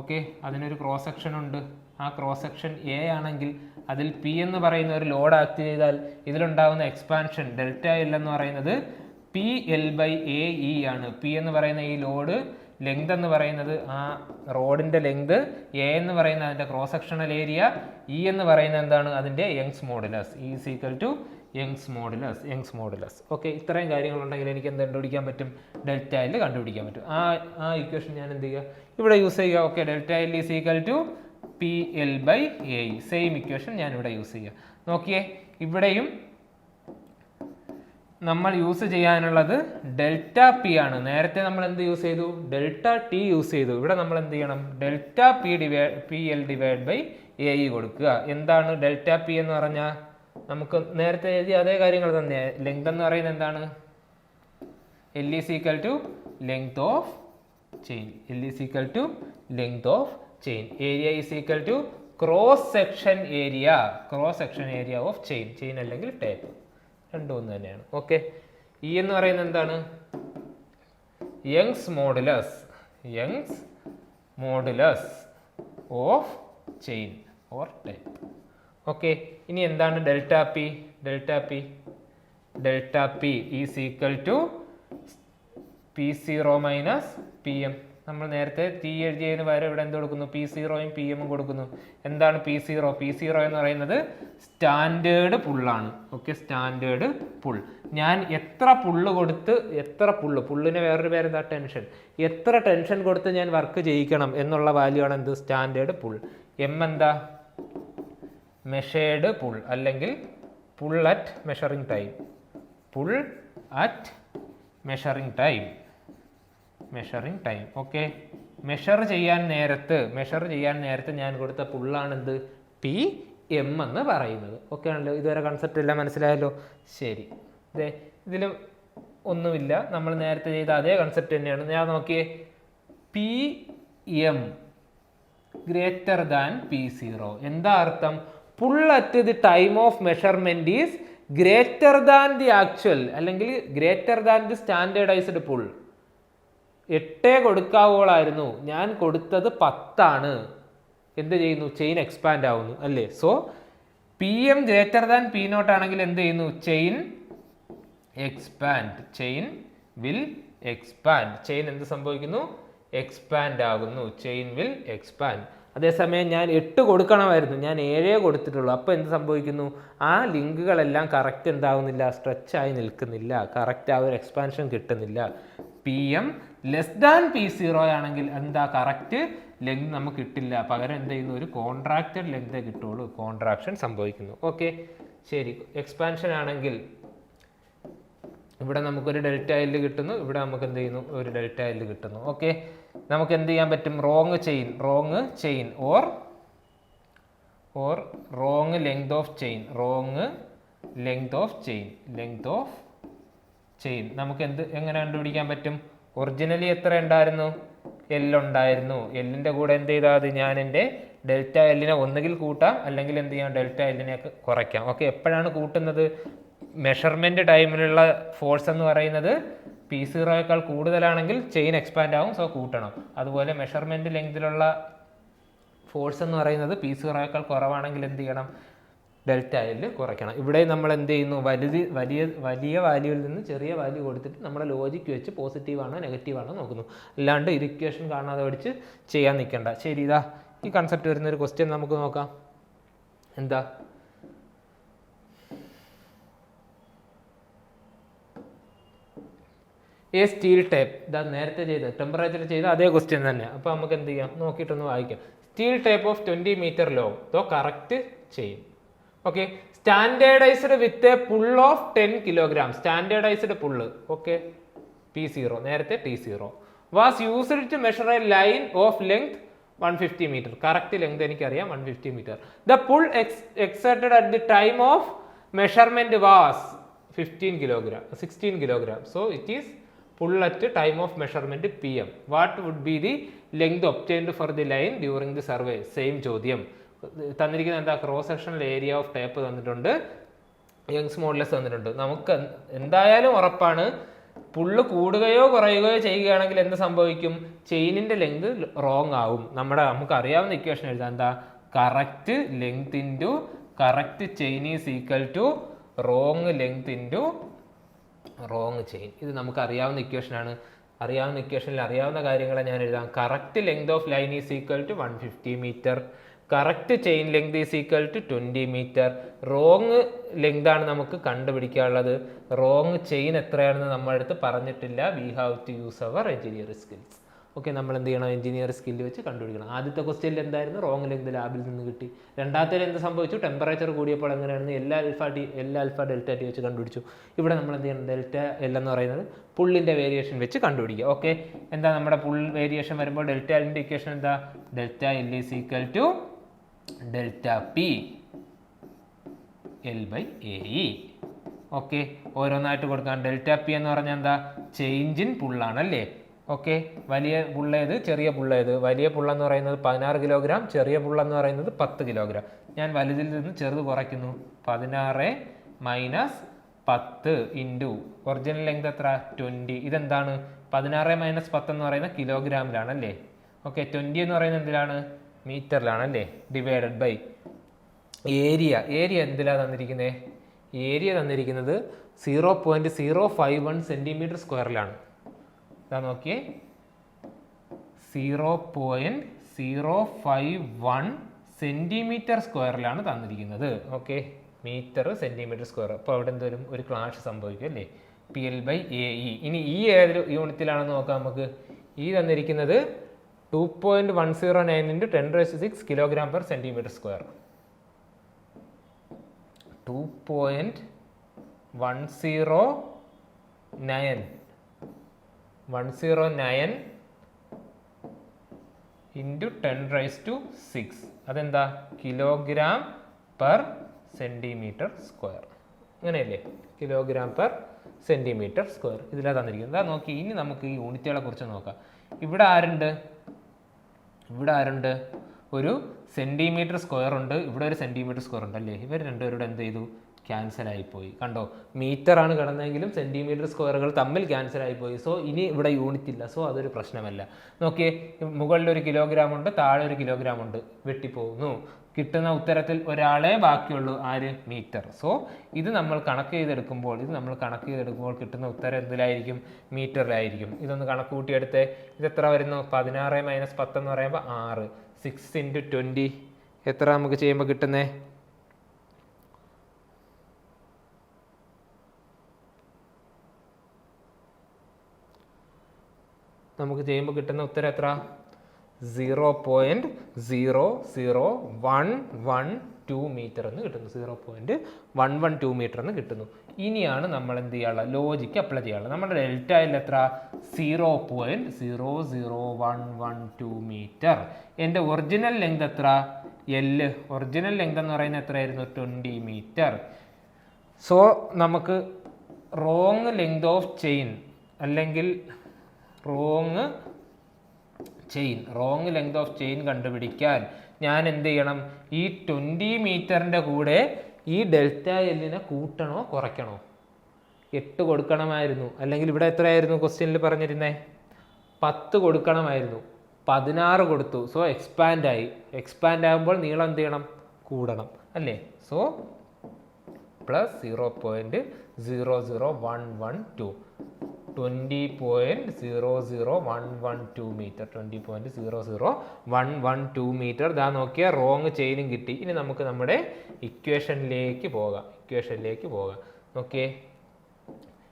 ഓക്കെ, അതിനൊരു ക്രോസ് സെക്ഷൻ ഉണ്ട്. ആ ക്രോസ് സെക്ഷൻ എ ആണെങ്കിൽ അതിൽ പി എന്ന് പറയുന്ന ഒരു ലോഡ് ആക്ട് ചെയ്താൽ ഇതിലുണ്ടാകുന്ന എക്സ്പാൻഷൻ ഡെൽറ്റ എൽ എന്ന് പറയുന്നത് P L by A E ആണ്. പി എന്ന് പറയുന്ന ഈ ലോഡ്, ലെങ്ത് എന്ന് പറയുന്നത് ആ റോഡിൻ്റെ ലെങ്ത്, എ എന്ന് പറയുന്ന അതിൻ്റെ ക്രോസ് സെക്ഷണൽ ഏരിയ, ഇ എന്ന് പറയുന്നത് എന്താണ്, അതിൻ്റെ Young's modulus. E is equal to Young's modulus. Okay, ഇത്രയും കാര്യങ്ങളുണ്ടെങ്കിൽ എനിക്ക് എന്ത് കണ്ടുപിടിക്കാൻ പറ്റും, ഡെൽറ്റ എൽ കണ്ടുപിടിക്കാൻ പറ്റും. ആ ഇക്വേഷൻ ഞാൻ എന്ത് ചെയ്യുക, ഇവിടെ യൂസ് ചെയ്യുക. Okay, delta L is equal to P L by A E. Same equation ഞാൻ ഇവിടെ യൂസ് ചെയ്യുക. നോക്കിയേ, ഇവിടെയും നമ്മൾ യൂസ് ചെയ്യാനുള്ളത് ഡെൽറ്റ പി ആണ്. നേരത്തെ നമ്മൾ എന്ത് യൂസ് ചെയ്തു, ഡെൽറ്റ ടി യൂസ് ചെയ്തു. ഇവിടെ നമ്മൾ എന്ത് ചെയ്യണം, delta P L divide by A E കൊടുക്കുക. എന്താണ് ഡെൽറ്റ പി എന്ന് പറഞ്ഞാൽ, നമുക്ക് നേരത്തെ എഴുതിയ അതേ കാര്യങ്ങൾ തന്നെ. ലെങ്ത് എന്ന് പറയുന്നത് എന്താണ്, L is equal to length of chain. L is equal to length of chain. Area is equal to cross section area of chain അല്ലെങ്കിൽ ടേപ്പ്. രണ്ടും ഒന്ന് തന്നെയാണ്. ഓക്കെ, ഇ എന്ന് പറയുന്നത് എന്താണ്, Young's modulus of chain or tape. Okay, ഇനി എന്താണ് delta P is equal to P0 minus PM. നമ്മൾ നേരത്തെ ടി എഴുതിയതിന് പകരം ഇവിടെ എന്ത് കൊടുക്കുന്നു, P0യും PM കൊടുക്കുന്നു. എന്താണ് P0 എന്ന് പറയുന്നത് സ്റ്റാൻഡേർഡ് പുള്ളാണ്. Okay, standard pull. ഞാൻ എത്ര പുള്ളിന് വേറൊരു പേരെന്താ, ടെൻഷൻ. എത്ര ടെൻഷൻ കൊടുത്ത് ഞാൻ വർക്ക് ചെയ്യിക്കണം എന്നുള്ള വാല്യൂ ആണ് എന്ത്, സ്റ്റാൻഡേർഡ് പുൾ. M എന്താ, മെഷേർഡ് പുൾ അല്ലെങ്കിൽ pull at measuring time. Okay, measure ചെയ്യാൻ നേരത്ത് ഞാൻ കൊടുത്ത പുള്ളാണെന്ത്, PM എന്ന് പറയുന്നത്. ഓക്കെ ആണല്ലോ, ഇതുവരെ കൺസെപ്റ്റ് എല്ലാം മനസ്സിലായല്ലോ. ശരി, ഇതിലും ഒന്നുമില്ല, നമ്മൾ നേരത്തെ ചെയ്ത അതേ കൺസെപ്റ്റ് തന്നെയാണ്. ഞാൻ നോക്കിയേ, PM ഗ്രേറ്റർ ദാൻ P0. എന്താ അർത്ഥം, pull at the time of measurement is greater than the actual അല്ലെങ്കിൽ greater than the standardised pull. 8 കൊടുക്കാവോളായിരുന്നു, ഞാൻ കൊടുത്തത് 10 ആണ്. എന്ത് ചെയ്യുന്നു, ചെയിൻ എക്സ്പാൻഡ് ആവുന്നു അല്ലേ. So PM greater than P0 ആണെങ്കിൽ എന്ത് ചെയ്യുന്നു, ചെയിൻ വിൽ എക്സ്പാൻഡ്. ചെയിൻ എന്ത് സംഭവിക്കുന്നു, എക്സ്പാൻഡ് ആകുന്നു. Chain will expand. അതേസമയം ഞാൻ 8 കൊടുക്കണമായിരുന്നു, ഞാൻ 7 കൊടുത്തിട്ടുള്ളൂ. അപ്പോൾ എന്ത് സംഭവിക്കുന്നു, ആ ലിങ്കുകളെല്ലാം കറക്റ്റ് എന്താവുന്നില്ല, സ്ട്രെച്ചായി നിൽക്കുന്നില്ല, കറക്റ്റ് ആ ഒരു എക്സ്പാൻഷൻ കിട്ടുന്നില്ല. PM ലെസ് ദാൻ P0 ആണെങ്കിൽ എന്താ, കറക്റ്റ് ലെങ്ത് നമുക്ക് കിട്ടില്ല. പകരം എന്ത് ചെയ്യുന്നു, ഒരു കോൺട്രാക്റ്റഡ് ലെങ്തേ കിട്ടുള്ളൂ, കോൺട്രാക്ഷൻ സംഭവിക്കുന്നു. ഓക്കെ, ശരി. എക്സ്പാൻഷൻ ആണെങ്കിൽ ഇവിടെ നമുക്കൊരു ഡെൽറ്റ എൽ കിട്ടുന്നു, ഇവിടെ നമുക്ക് എന്ത് ചെയ്യുന്നു, ഒരു ഡെൽറ്റ എൽ കിട്ടുന്നു. ഓക്കെ, നമുക്ക് എന്ത് ചെയ്യാൻ പറ്റും, wrong chain or wrong length of chain നമുക്ക് എങ്ങനെ കണ്ടുപിടിക്കാൻ പറ്റും. ഒറിജിനലി എത്ര ഉണ്ടായിരുന്നു, L ഉണ്ടായിരുന്നു. എല്ലിൻ്റെ കൂടെ എന്ത് ചെയ്താൽ മതി, ഞാൻ എൻ്റെ ഡെൽറ്റ എല്ലിനെ ഒന്നുകിൽ കൂട്ടാം അല്ലെങ്കിൽ എന്ത് ചെയ്യാം, ഡെൽറ്റ എല്ലിനെ കുറയ്ക്കാം. ഓക്കെ, എപ്പോഴാണ് കൂട്ടുന്നത്, മെഷർമെൻറ്റ് ടൈമിലുള്ള ഫോഴ്സ് എന്ന് പറയുന്നത് P0യേക്കാൾ കൂടുതലാണെങ്കിൽ ചെയിൻ എക്സ്പാൻഡ് ആവും, സോ കൂട്ടണം. അതുപോലെ മെഷർമെൻറ്റ് ലെങ്തിലുള്ള ഫോഴ്സ് എന്ന് പറയുന്നത് P0യേക്കാൾ കുറവാണെങ്കിൽ എന്ത് ചെയ്യണം, ഡെൽറ്റ എൽ കുറയ്ക്കണം. ഇവിടെ നമ്മൾ എന്ത് ചെയ്യുന്നു, വലിയ വാല്യൂവിൽ നിന്ന് ചെറിയ വാല്യൂ കൊടുത്തിട്ട് നമ്മുടെ ലോജിക്ക് വെച്ച് പോസിറ്റീവാണോ നെഗറ്റീവാണോ നോക്കുന്നു. അല്ലാണ്ട് ഇക്വേഷൻ കാണാതെ പഠിച്ച് ചെയ്യാൻ നിൽക്കണ്ട. ശരി, ഇതാ ഈ കൺസെപ്റ്റ് വരുന്നൊരു ക്വസ്റ്റ്യൻ നമുക്ക് നോക്കാം. എന്താ, എ സ്റ്റീൽ ടേപ്പ്. ഇതാ നേരത്തെ ടെമ്പറേച്ചർ ചെയ്ത അതേ ക്വസ്റ്റ്യൻ തന്നെ. അപ്പോൾ നമുക്ക് എന്ത് ചെയ്യാം, നോക്കിയിട്ടൊന്ന് വായിക്കാം. Steel tape of 20 metre long, though correct chain. Okay. Standardised with a pull of 10 kilogram. Standardised pull, okay, P0, നേരത്തെ T0 was used to measure a line of length 150 metre. Correct length എനിക്കറിയാം, 150 metre. The pull exerted at the time of measurement was 16 kilogram. So it is pull at time of measurement PM. What would be the length obtained for the line during the survey? Same ചോദ്യം തന്നിരിക്കുന്ന എന്താ, cross sectional area of tape തന്നിട്ടുണ്ട്, Young's modulus തന്നിട്ടുണ്ട്. നമുക്ക് എന്തായാലും ഉറപ്പാണ് പുള്ള് കൂടുകയോ കുറയുകയോ ചെയ്യുകയാണെങ്കിൽ എന്ത് സംഭവിക്കും, ചെയിനിന്റെ ലെങ്ത് റോങ് ആവും. നമുക്ക് അറിയാവുന്ന ഇക്വേഷൻ എഴുതാം, എന്താ, correct length into correct chain is equal to wrong length into wrong chain. ഇത് നമുക്ക് അറിയാവുന്ന ഇക്വേഷനാണ്. അറിയാവുന്ന ഇക്വേഷനിൽ അറിയാവുന്ന കാര്യങ്ങളെ ഞാൻ എഴുതാം. Correct length of line is equal to 150 metre, correct chain length is equal to 20 metre. Wrong length ആണ് നമുക്ക് കണ്ടുപിടിക്കാനുള്ളത്. റോങ് ചെയിൻ എത്രയാണെന്ന് നമ്മുടെ അടുത്ത് പറഞ്ഞിട്ടില്ല. We have to use our engineer skills. Okay, നമ്മൾ എന്ത് ചെയ്യണം, എഞ്ചിനീയർ സ്കില്ല് വെച്ച് കണ്ടുപിടിക്കണം. ആദ്യത്തെ ക്വസ്റ്റ്യനിൽ എന്തായിരുന്നു, റോങ് ലെങ്ത് ലാബിൽ നിന്ന് കിട്ടി. രണ്ടാമത്തേൽ എന്ത് സംഭവിച്ചു, ടെമ്പറേച്ചർ കൂടിയപ്പോൾ എങ്ങനെയാണെന്ന് എല്ലാ ആൽഫ ഡെൽറ്റ ടി വെച്ച് കണ്ടുപിടിച്ചു. ഇവിടെ നമ്മൾ എന്ത് ചെയ്യണം, ഡെൽറ്റ എൽ എന്ന് പറയുന്നത് പുള്ളിൻ്റെ വേരിയേഷൻ വെച്ച് കണ്ടുപിടിക്കുക. ഓക്കെ, എന്താ നമ്മുടെ പുൾ വേരിയേഷൻ വരുമ്പോൾ ഡെൽറ്റ എല്ലിൻ്റെ ഇക്വേഷൻ എന്താ, delta L is equal to delta P L by A E. Okay, ഓരോന്നായിട്ട് കൊടുക്കാം. ഡെൽറ്റ പി എന്ന് പറഞ്ഞാൽ എന്താ, ചേഞ്ച് ഇൻ പുള്ളാണല്ലേ. ഓക്കെ, വലിയ പുള്ളേത് ചെറിയ പുള്ളേത്. വലിയ പുള്ളെന്ന് പറയുന്നത് 16 കിലോഗ്രാം, ചെറിയ പുള്ളെന്ന് പറയുന്നത് 10 കിലോഗ്രാം. ഞാൻ വലുതിൽ നിന്ന് ചെറുത് കുറയ്ക്കുന്നു. 16 മൈനസ് 10 ഇൻറ്റു ഒറിജിനൽ ലെങ്ത് എത്ര, 20. ഇതെന്താണ്, 16 മൈനസ് 10 എന്ന് പറയുന്നത് കിലോഗ്രാമിലാണല്ലേ. ഓക്കെ, 20 എന്ന് പറയുന്നത് എന്തിലാണ്, മീറ്ററിലാണല്ലേ. Divided by area. ഏരിയ എന്തിലാണ് തന്നിരിക്കുന്നത്, ഏരിയ തന്നിരിക്കുന്നത് 0.051 സെൻറ്റിമീറ്റർ സ്ക്വയറിലാണ്. ഇതാ നോക്കിയേ, 0.051 സെൻറ്റിമീറ്റർ സ്ക്വയറിലാണ് തന്നിരിക്കുന്നത്. Okay, metre centimetre square. അപ്പോൾ അവിടെ എന്തോരും ഒരു ക്ലാഷ് സംഭവിക്കും അല്ലേ. P L by A E. ഇനി ഈ ഏതൊരു യൂണിറ്റിലാണെന്ന് നോക്കാം നമുക്ക്. ഈ തന്നിരിക്കുന്നത് 2.109 × 10⁶ കിലോഗ്രാം പെർ സെൻറ്റിമീറ്റർ സ്ക്വയർ. 2.109 × 10⁶. അതെന്താ, കിലോഗ്രാം പെർ സെൻറ്റിമീറ്റർ സ്ക്വയർ. അങ്ങനെയല്ലേ, കിലോഗ്രാം പെർ സെൻറ്റിമീറ്റർ സ്ക്വയർ ഇതിലാണ് തന്നിരിക്കുന്നത്. എന്താ നോക്കി, ഇനി നമുക്ക് ഈ യൂണിറ്റുകളെ കുറിച്ച് നോക്കാം. ഇവിടെ ആരുണ്ട്, ഒരു സെൻറ്റിമീറ്റർ സ്ക്വയർ ഉണ്ട്, ഇവിടെ ഒരു സെൻറ്റിമീറ്റർ സ്ക്വയർ ഉണ്ട് അല്ലേ. ഇവർ രണ്ടുപേരുടെ എന്ത് ചെയ്തു, ക്യാൻസൽ ആയിപ്പോയി. കണ്ടോ, മീറ്ററാണ് കിടന്നെങ്കിലും സെൻറ്റിമീറ്റർ സ്ക്വയറുകൾ തമ്മിൽ ക്യാൻസൽ ആയിപ്പോയി. സോ ഇനി ഇവിടെ യൂണിറ്റ് ഇല്ല. സോ അതൊരു പ്രശ്നമല്ല. നോക്കിയേ, മുകളിൽ 1 കിലോഗ്രാം ഉണ്ട്, താഴെ 1 കിലോഗ്രാം ഉണ്ട്, വെട്ടിപ്പോകുന്നു. കിട്ടുന്ന ഉത്തരത്തിൽ ഒരാളെ ബാക്കിയുള്ളൂ, ആര്, മീറ്റർ. സോ ഇത് നമ്മൾ കണക്ക് ചെയ്തെടുക്കുമ്പോൾ കിട്ടുന്ന ഉത്തരം എന്തിലായിരിക്കും, മീറ്ററിലായിരിക്കും. ഇതൊന്ന് കണക്ക് കൂട്ടിയെടുത്ത് ഇത് എത്ര വരുന്നു, 16 മൈനസ് 10 എന്ന് പറയുമ്പോൾ 6. 6 × 20 എത്ര നമുക്ക് ചെയ്യുമ്പോൾ കിട്ടുന്നേ, നമുക്ക് ചെയ്യുമ്പോൾ കിട്ടുന്ന ഉത്തരം എത്ര, 0.00112 മീറ്റർ എന്ന് കിട്ടുന്നു. 0.112 മീറ്റർ എന്ന് കിട്ടുന്നു. ഇനിയാണ് നമ്മൾ എന്ത് ചെയ്യാനുള്ള, ലോജിക്ക് അപ്ലൈ ചെയ്യാനുള്ളത്. നമ്മുടെ ഡെൽറ്റ എൽ എത്ര, 0.00112 മീറ്റർ. എൻ്റെ ഒറിജിനൽ ലെങ്ത് എത്ര, എൽ, ഒറിജിനൽ ലെങ്ത് എന്ന് പറയുന്നത് എത്രയായിരുന്നു, 20 മീറ്റർ. സോ നമുക്ക് റോങ് ലെങ്ത് ഓഫ് ചെയിൻ അല്ലെങ്കിൽ റോങ് ലെങ്ത് ഓഫ് ചെയിൻ കണ്ടുപിടിക്കാൻ ഞാൻ എന്ത് ചെയ്യണം, ഈ 20 മീറ്ററിൻ്റെ കൂടെ ഈ ഡെൽറ്റ എല്ലിനെ കൂട്ടണോ കുറയ്ക്കണോ, 8 കൊടുക്കണമായിരുന്നു. അല്ലെങ്കിൽ ഇവിടെ എത്രയായിരുന്നു ക്വസ്റ്റ്യനിൽ പറഞ്ഞിരുന്നേ, 10 കൊടുക്കണമായിരുന്നു, 16 കൊടുത്തു. സോ എക്സ്പാൻഡ് ആകുമ്പോൾ നീളം എന്ത് ചെയ്യണം, കൂടണം അല്ലേ. So plus 0.00112 20.00112 metre, 20.00112 metre. ഇതാ നോക്കിയാൽ റോങ് ചെയിനും കിട്ടി. ഇനി നമുക്ക് നമ്മുടെ ഇക്വേഷനിലേക്ക് പോകാം. ഓക്കെ,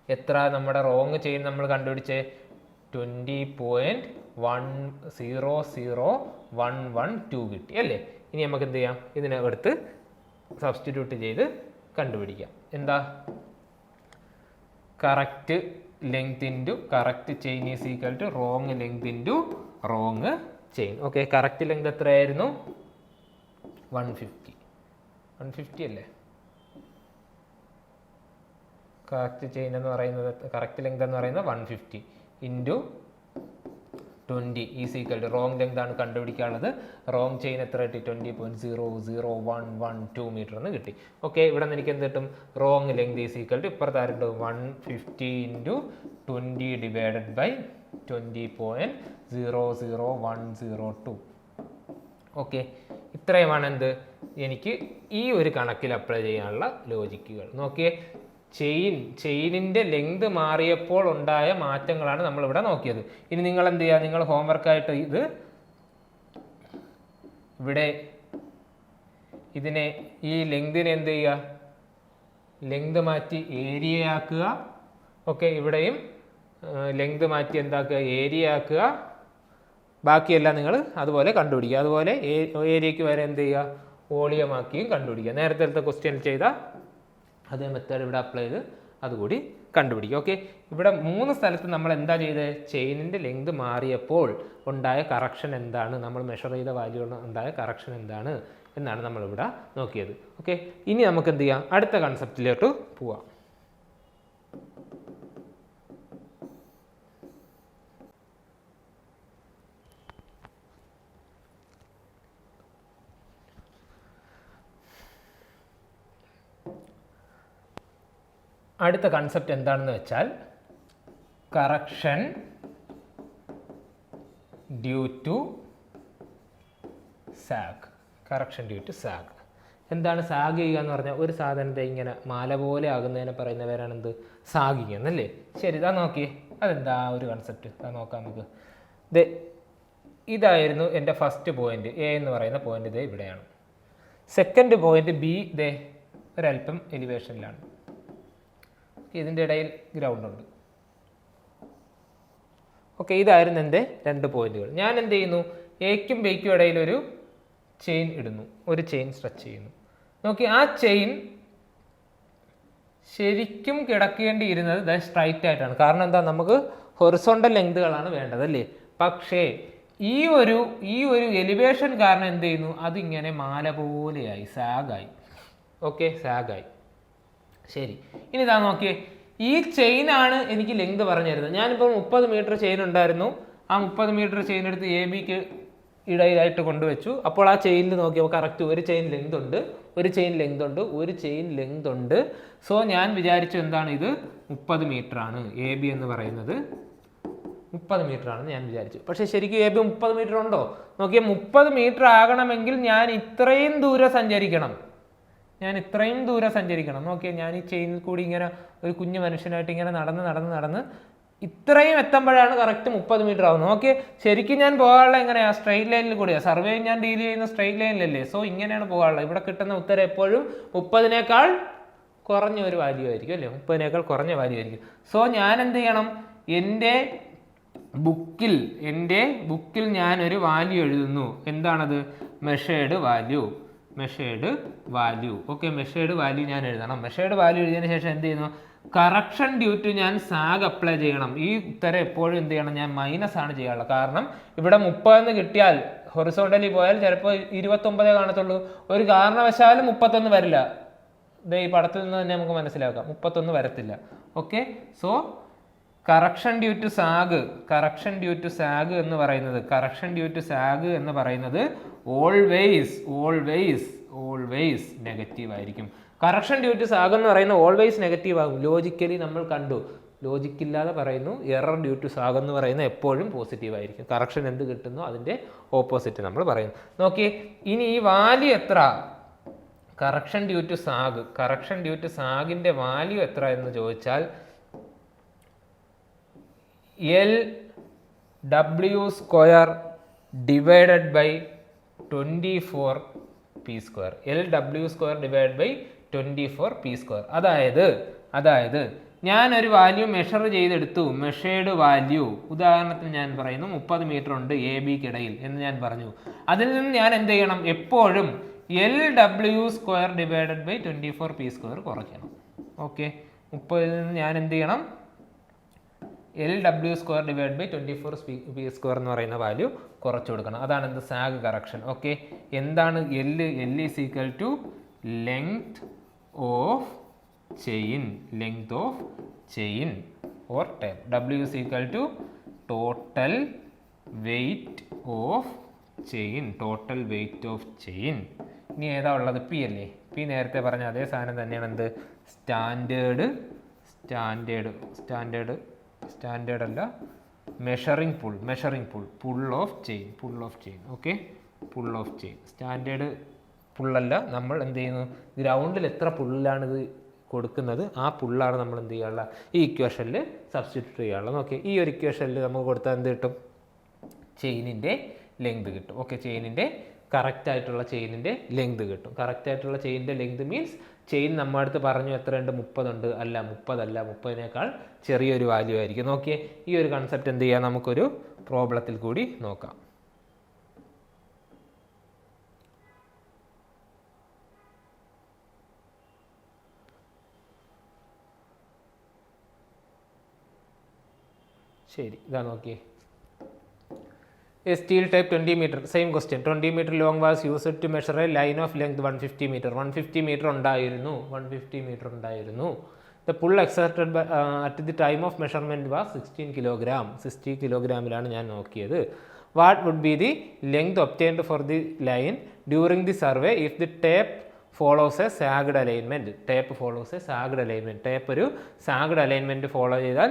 എത്ര നമ്മുടെ റോങ് ചെയിൻ നമ്മൾ കണ്ടുപിടിച്ചേ, 20.1000112 കിട്ടി അല്ലേ. ഇനി നമുക്ക് എന്ത് ചെയ്യാം, ഇതിനകത്ത് സബ്സ്റ്റിറ്റ്യൂട്ട് ചെയ്ത് കണ്ടുപിടിക്കാം. എന്താ? Correct length into correct chain is equal to wrong length into wrong chain. Okay, correct length എത്രയായിരുന്നു? 150 അല്ലേ? കറക്റ്റ് ചെയിൻ എന്ന് പറയുന്നത്, കറക്റ്റ് ലെങ്ത് എന്ന് പറയുന്നത് 150 into 20 is equal to wrong length ആണ് കണ്ടുപിടിക്കാനുള്ളത്. റോങ് ചെയിൻ എത്ര കിട്ടി? 20.00112 മീറ്റർ എന്ന് കിട്ടി. ഓക്കെ, ഇവിടെ നിന്ന് എനിക്ക് എന്ത് കിട്ടും? Wrong length is equal to ഇപ്പുറത്ത് ആരുണ്ട്? 150 ഇൻറ്റു 20 ഡിവൈഡഡ് ബൈ 20.00102. ഓക്കെ, ഇത്രയുമാണ് എന്ത് എനിക്ക് ഈ ഒരു കണക്കിൽ അപ്ലൈ ചെയ്യാനുള്ള ലോജിക്കുകൾ. നോക്കിയേ, ചെയിനിൻ്റെ ലെങ്ത് മാറിയപ്പോൾ ഉണ്ടായ മാറ്റങ്ങളാണ് നമ്മളിവിടെ നോക്കിയത്. ഇനി നിങ്ങൾ എന്ത് ചെയ്യുക? നിങ്ങൾ ഹോംവർക്കായിട്ട് ഇവിടെ ഈ ലെങ്തിനെ എന്ത് ചെയ്യുക? ലെങ്ത് മാറ്റി ഏരിയ ആക്കുക. ഓക്കെ, ഇവിടെയും ലെങ്ത് മാറ്റി എന്താക്കുക? ഏരിയ ആക്കുക. ബാക്കിയെല്ലാം നിങ്ങൾ അതുപോലെ കണ്ടുപിടിക്കുക. അതുപോലെ ഏരിയയ്ക്ക് വരെ എന്ത് ചെയ്യുക? വോളിയമാക്കിയും കണ്ടുപിടിക്കുക. നേരത്തെ ക്വസ്റ്റ്യൻ ചെയ്ത അതേ മെത്തേഡ് ഇവിടെ അപ്ലൈ ചെയ്ത് അതുകൂടി കണ്ടുപിടിക്കുക. ഓക്കെ, ഇവിടെ 3 സ്ഥലത്ത് നമ്മൾ എന്താ ചെയ്തത്? ചെയിനിൻ്റെ ലെങ്ത് മാറിയപ്പോൾ ഉണ്ടായ കറക്ഷൻ എന്താണ്, നമ്മൾ മെഷർ ചെയ്ത വാല്യൂ ഉണ്ടായ കറക്ഷൻ എന്താണ് എന്നാണ് നമ്മളിവിടെ നോക്കിയത്. ഓക്കെ, ഇനി നമുക്ക് എന്ത് ചെയ്യാം? അടുത്ത കൺസെപ്റ്റിലോട്ട് പോവാം. അടുത്ത കൺസെപ്റ്റ് എന്താണെന്ന് വെച്ചാൽ correction due to sag. Correction due to sag. എന്താണ് സാഗ് ചെയ്യുക എന്ന് പറഞ്ഞാൽ? ഒരു സാധനത്തെ ഇങ്ങനെ മാല പോലെ ആകുന്നതിനെ പറയുന്ന പേരാണ് എന്ത്? സാഗിങ് എന്നല്ലേ? ശരി, ഇതാ നോക്കിയേ, അതെന്താ ഒരു കൺസെപ്റ്റ്? അത് നോക്കാം നമുക്ക്. ഇതായിരുന്നു എൻ്റെ ഫസ്റ്റ് പോയിന്റ്, എ എന്ന് പറയുന്ന പോയിന്റ്. ഇതേ ഇവിടെയാണ്. സെക്കൻഡ് പോയിന്റ് ബി, ഇതേ ഒരല്പം എലിവേഷനിലാണ്. ഇതിൻ്റെ ഇടയിൽ ഗ്രൗണ്ട് ഉണ്ട്. ഓക്കെ, ഇതായിരുന്നു എൻ്റെ 2 പോയിന്റുകൾ. ഞാൻ എന്ത് ചെയ്യുന്നു? എക്കും ബിക്കും ഇടയിൽ ഒരു ചെയിൻ ഇടുന്നു, ഒരു ചെയിൻ സ്ട്രെച്ച് ചെയ്യുന്നു. നോക്കി, ആ ചെയിൻ ശരിക്കും കിടക്കേണ്ടിയിരുന്നത് സ്ട്രൈറ്റ് ആയിട്ടാണ്. കാരണം എന്താ? നമുക്ക് ഹൊറിസോണ്ടൽ ലെങ്തുകളാണ് വേണ്ടത് അല്ലേ? പക്ഷേ ഈ ഒരു എലിവേഷൻ കാരണം എന്ത് ചെയ്യുന്നു? അതിങ്ങനെ മാല പോലെയായി, സാഗായി. ഓക്കെ, സാഗായി. ശരി, ഇനി ഇതാ നോക്കിയേ, ഈ ചെയിനാണ് എനിക്ക് ലെങ്ത് പറഞ്ഞു തരുന്നത്. ഞാനിപ്പോൾ 30 മീറ്റർ ചെയിൻ ഉണ്ടായിരുന്നു. ആ 30 മീറ്റർ ചെയിൻ എടുത്ത് എ ബിക്ക് ഇടയിലായിട്ട് കൊണ്ടുവച്ചു. അപ്പോൾ ആ ചെയിനിൽ നോക്കിയപ്പോൾ കറക്റ്റ് ഒരു ചെയിൻ ലെങ്ത് ഉണ്ട്, ഒരു ചെയിൻ ലെങ്ത് ഉണ്ട്. സോ ഞാൻ വിചാരിച്ചു എന്താണ്? ഇത് 30 മീറ്റർ ആണ്, എ ബി എന്ന് പറയുന്നത് 30 മീറ്റർ ആണെന്ന് ഞാൻ വിചാരിച്ചു. പക്ഷേ ശരിക്കും എ ബി 30 മീറ്റർ ഉണ്ടോ? നോക്കിയാൽ 30 മീറ്റർ ആകണമെങ്കിൽ ഞാൻ ഇത്രയും ദൂരം സഞ്ചരിക്കണം. നോക്കിയാൽ ഞാൻ ഈ ചെയിനിൽ കൂടി ഇങ്ങനെ ഒരു കുഞ്ഞു മനുഷ്യനായിട്ട് ഇങ്ങനെ നടന്ന് ഇത്രയും എത്തുമ്പോഴാണ് കറക്റ്റ് 30 മീറ്റർ ആവുന്നത്. ഓക്കെ, ശരിക്കും ഞാൻ പോകാനുള്ള എങ്ങനെയാ? സ്ട്രെയിറ്റ് ലൈനിൽ കൂടിയാണ്. സർവേ ഞാൻ ഡീൽ ചെയ്യുന്ന സ്ട്രെയിറ്റ് ലൈനിലല്ലേ? സോ ഇങ്ങനെയാണ് പോകാനുള്ളത്. ഇവിടെ കിട്ടുന്ന ഉത്തരം എപ്പോഴും 30നേക്കാൾ കുറഞ്ഞ ഒരു വാല്യൂ ആയിരിക്കും അല്ലേ? 30നേക്കാൾ കുറഞ്ഞ വാല്യൂ ആയിരിക്കും. സോ ഞാൻ എന്ത് ചെയ്യണം? എൻ്റെ ബുക്കിൽ ഞാനൊരു വാല്യൂ എഴുതുന്നു. എന്താണത്? Measured value. Okay, measured value ഞാൻ എഴുതണം. മെഷേർഡ് വാല്യൂ എഴുതിയതിന് ശേഷം എന്ത് ചെയ്യുന്നു? കറക്ഷൻ ഡ്യൂ ടു ഞാൻ സാഗ് അപ്ലൈ ചെയ്യണം. ഈ ഉത്തരം എപ്പോഴും എന്ത് ചെയ്യണം? ഞാൻ മൈനസ് ആണ് ചെയ്യാനുള്ളത്. കാരണം ഇവിടെ 30 കിട്ടിയാൽ ഹൊറിസോണ്ടലി പോയാൽ ചിലപ്പോൾ 29 കാണത്തുള്ളൂ. ഒരു കാരണവശാലും 31 വരില്ല. ഈ പടത്തിൽ നിന്ന് തന്നെ നമുക്ക് മനസ്സിലാക്കാം, 31 വരത്തില്ല. Okay, so correction due to sag എന്ന് പറയുന്നത് ഓൾവേസ് നെഗറ്റീവ് ആയിരിക്കും. കറക്ഷൻ ഡ്യൂ ടു സാഗ് എന്ന് പറയുന്നത് ഓൾവേസ് നെഗറ്റീവ് ആകും. ലോജിക്കലി നമ്മൾ കണ്ടു. ലോജിക്കില്ലാതെ പറയുന്നു. എറർ ഡ്യൂ ടു സാഗ് എന്ന് പറയുന്നത് എപ്പോഴും പോസിറ്റീവ് ആയിരിക്കും. കറക്ഷൻ എന്ത് കിട്ടുന്നു അതിൻ്റെ ഓപ്പോസിറ്റ് നമ്മൾ പറയുന്നു. നോക്കിയേ, ഇനി ഈ വാല്യൂ എത്ര? കറക്ഷൻ ഡ്യൂ ടു സാഗിൻ്റെ വാല്യൂ എത്ര എന്ന് ചോദിച്ചാൽ LW² divided by 24p². LW² divided by 24p². അതായത് ഞാനൊരു വാല്യൂ മെഷർ ചെയ്തെടുത്തു. മെഷേർഡ് വാല്യൂ ഉദാഹരണത്തിന് ഞാൻ പറയുന്നു 30 മീറ്റർ ഉണ്ട് എ ബിക്കിടയിൽ എന്ന് ഞാൻ പറഞ്ഞു. അതിൽ നിന്ന് ഞാൻ എന്ത് ചെയ്യണം? എപ്പോഴും LW² ഡിവൈഡഡ് ബൈ 24p² കുറയ്ക്കണം. ഓക്കെ, 30 നിന്ന് ഞാൻ എന്ത് ചെയ്യണം? LW² ഡിവൈഡ് ബൈ 24p² എന്ന് പറയുന്ന വാല്യൂ കുറച്ച് കൊടുക്കണം. അതാണ് എന്ത്? Sag correction. ഓക്കെ, എന്താണ് L is equal to length of chain or tape. W is equal to total weight of chain. ഇനി ഏതാ ഉള്ളത്? P അല്ലേ? P നേരത്തെ പറഞ്ഞ അതേ സാധനം തന്നെയാണ്. എന്ത്? സ്റ്റാൻഡേർഡ് അല്ല, measuring pull of chain. Okay, pull of chain standard പുള്ളല്ല. നമ്മൾ എന്ത് ചെയ്യുന്നു? ഗ്രൗണ്ടിൽ എത്ര പുള്ളിലാണിത് കൊടുക്കുന്നത്, ആ പുള്ളാണ് നമ്മൾ എന്ത് ചെയ്യാനുള്ള ഈ ഇക്വേഷനിൽ സബ്സ്റ്റിറ്റ്യൂട്ട് ചെയ്യാനുള്ളത്. ഓക്കെ, ഈ ഒരു ഇക്വേഷനിൽ നമുക്ക് കൊടുത്താൽ എന്ത് കിട്ടും? ചെയിനിൻ്റെ ലെങ്ത് കിട്ടും. ഓക്കെ, കറക്റ്റായിട്ടുള്ള ചെയിനിൻ്റെ ലെങ്ത് കിട്ടും. കറക്റ്റായിട്ടുള്ള ചെയിനിൻ്റെ ലെങ്ത് മീൻസ് ചെയിൻ നമ്മുടെ അടുത്ത് പറഞ്ഞു എത്രയുണ്ട്? 30 ഉണ്ട്. അല്ല, 30നേക്കാൾ ചെറിയൊരു വാല്യൂ ആയിരിക്കും. നോക്കിയേ, ഈ ഒരു കൺസെപ്റ്റ് എന്ത് ചെയ്യാം? നമുക്കൊരു പ്രോബ്ലത്തിൽ കൂടി നോക്കാം. ശരി, ഇതാ നോക്കിയേ. A steel type 20 meter, same question. 20 meter long was used to measure a line of length 150 meter. 150 meter ഉണ്ടായിരുന്നു. The pull exerted by, at the time of measurement was 16 kilogram. 60 kilogramമിലാണ് ഞാൻ നോക്കിയത്. What would be the length obtained for the line during the survey if the tape follows a sagged alignment? Tape ഒരു sagged alignment follow ചെയ്താൽ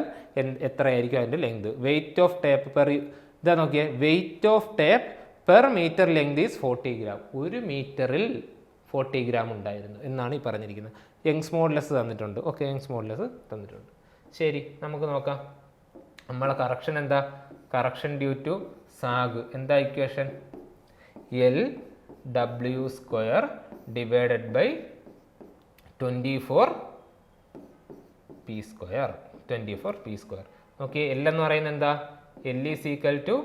എത്രയായിരിക്കും അതിൻ്റെ length? Weight of tape per, ഇതാ നോക്കിയേ, weight of tape per metre length is 40 gram. 1 മീറ്ററിൽ 40 gram ഉണ്ടായിരുന്നു എന്നാണ് ഈ പറഞ്ഞിരിക്കുന്നത്. യങ്സ് മോഡുലസ് തന്നിട്ടുണ്ട്. ഓക്കെ, യങ്സ് മോഡുലസ് തന്നിട്ടുണ്ട്. ശരി, നമുക്ക് നോക്കാം. നമ്മളെ കറക്ഷൻ എന്താ? Correction due to sag. എന്താ equation? LW² divided by 24p². Okay, L എന്ന് പറയുന്നത് എന്താ? L is equal to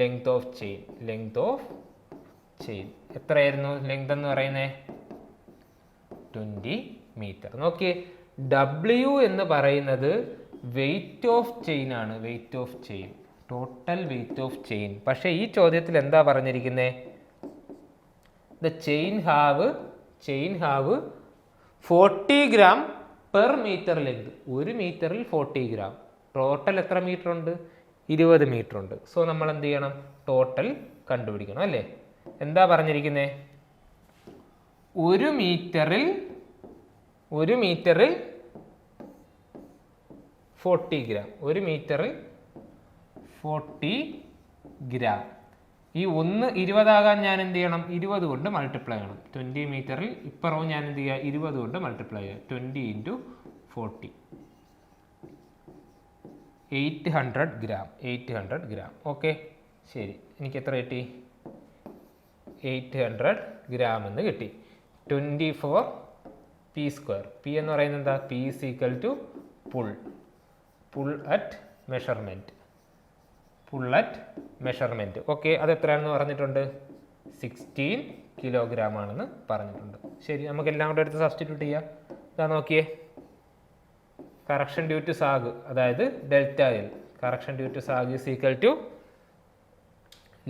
length of chain. എത്രയായിരുന്നു ലെങ്ത് എന്ന് പറയുന്നത്? 20 മീറ്റർ. നോക്കിയേ, W എന്ന് പറയുന്നത് വെയിറ്റ് ഓഫ് ചെയിൻ ആണ്. Total weight of chain. പക്ഷേ ഈ ചോദ്യത്തിൽ എന്താ പറഞ്ഞിരിക്കുന്നത്? The chain have 40 gram per meter length. 1 മീറ്ററിൽ 40 gram. ടോട്ടൽ എത്ര മീറ്റർ ഉണ്ട്? 20 മീറ്റർ ഉണ്ട്. സോ നമ്മൾ എന്ത് ചെയ്യണം? ടോട്ടൽ കണ്ടുപിടിക്കണം അല്ലേ? എന്താ പറഞ്ഞിരിക്കുന്നത്? 1 മീറ്ററിൽ 40 gram. 1 മീറ്ററിൽ 40 gram. ഈ 1 20 ആകാൻ ഞാൻ എന്ത് ചെയ്യണം? 20 കൊണ്ട് മൾട്ടിപ്ലൈ ചെയ്യണം. 20 മീറ്ററിൽ ഇപ്പുറവും ഞാൻ എന്ത് ചെയ്യുക? 20 കൊണ്ട് മൾട്ടിപ്ലൈ ചെയ്യുക. 20 × 40 800 gram. ഓക്കെ, ശരി, എനിക്ക് എത്ര കിട്ടി? 800 gram എന്ന് കിട്ടി. 24p². P എന്ന് പറയുന്നത് എന്താ? P is equal to pull at measurement. Okay, അത് എത്രയാണെന്ന് പറഞ്ഞിട്ടുണ്ട്? 16 kilogram ആണെന്ന് പറഞ്ഞിട്ടുണ്ട്. ശരി, നമുക്ക് എല്ലാം കൂടെ എടുത്ത് സബ്സ്റ്റിറ്റ്യൂട്ട് ചെയ്യാം. ഇതാ നോക്കിയേ, കറക്ഷൻ ഡ്യൂ ടു സാഗ്, അതായത് ΔL. Correction due to sag is equal to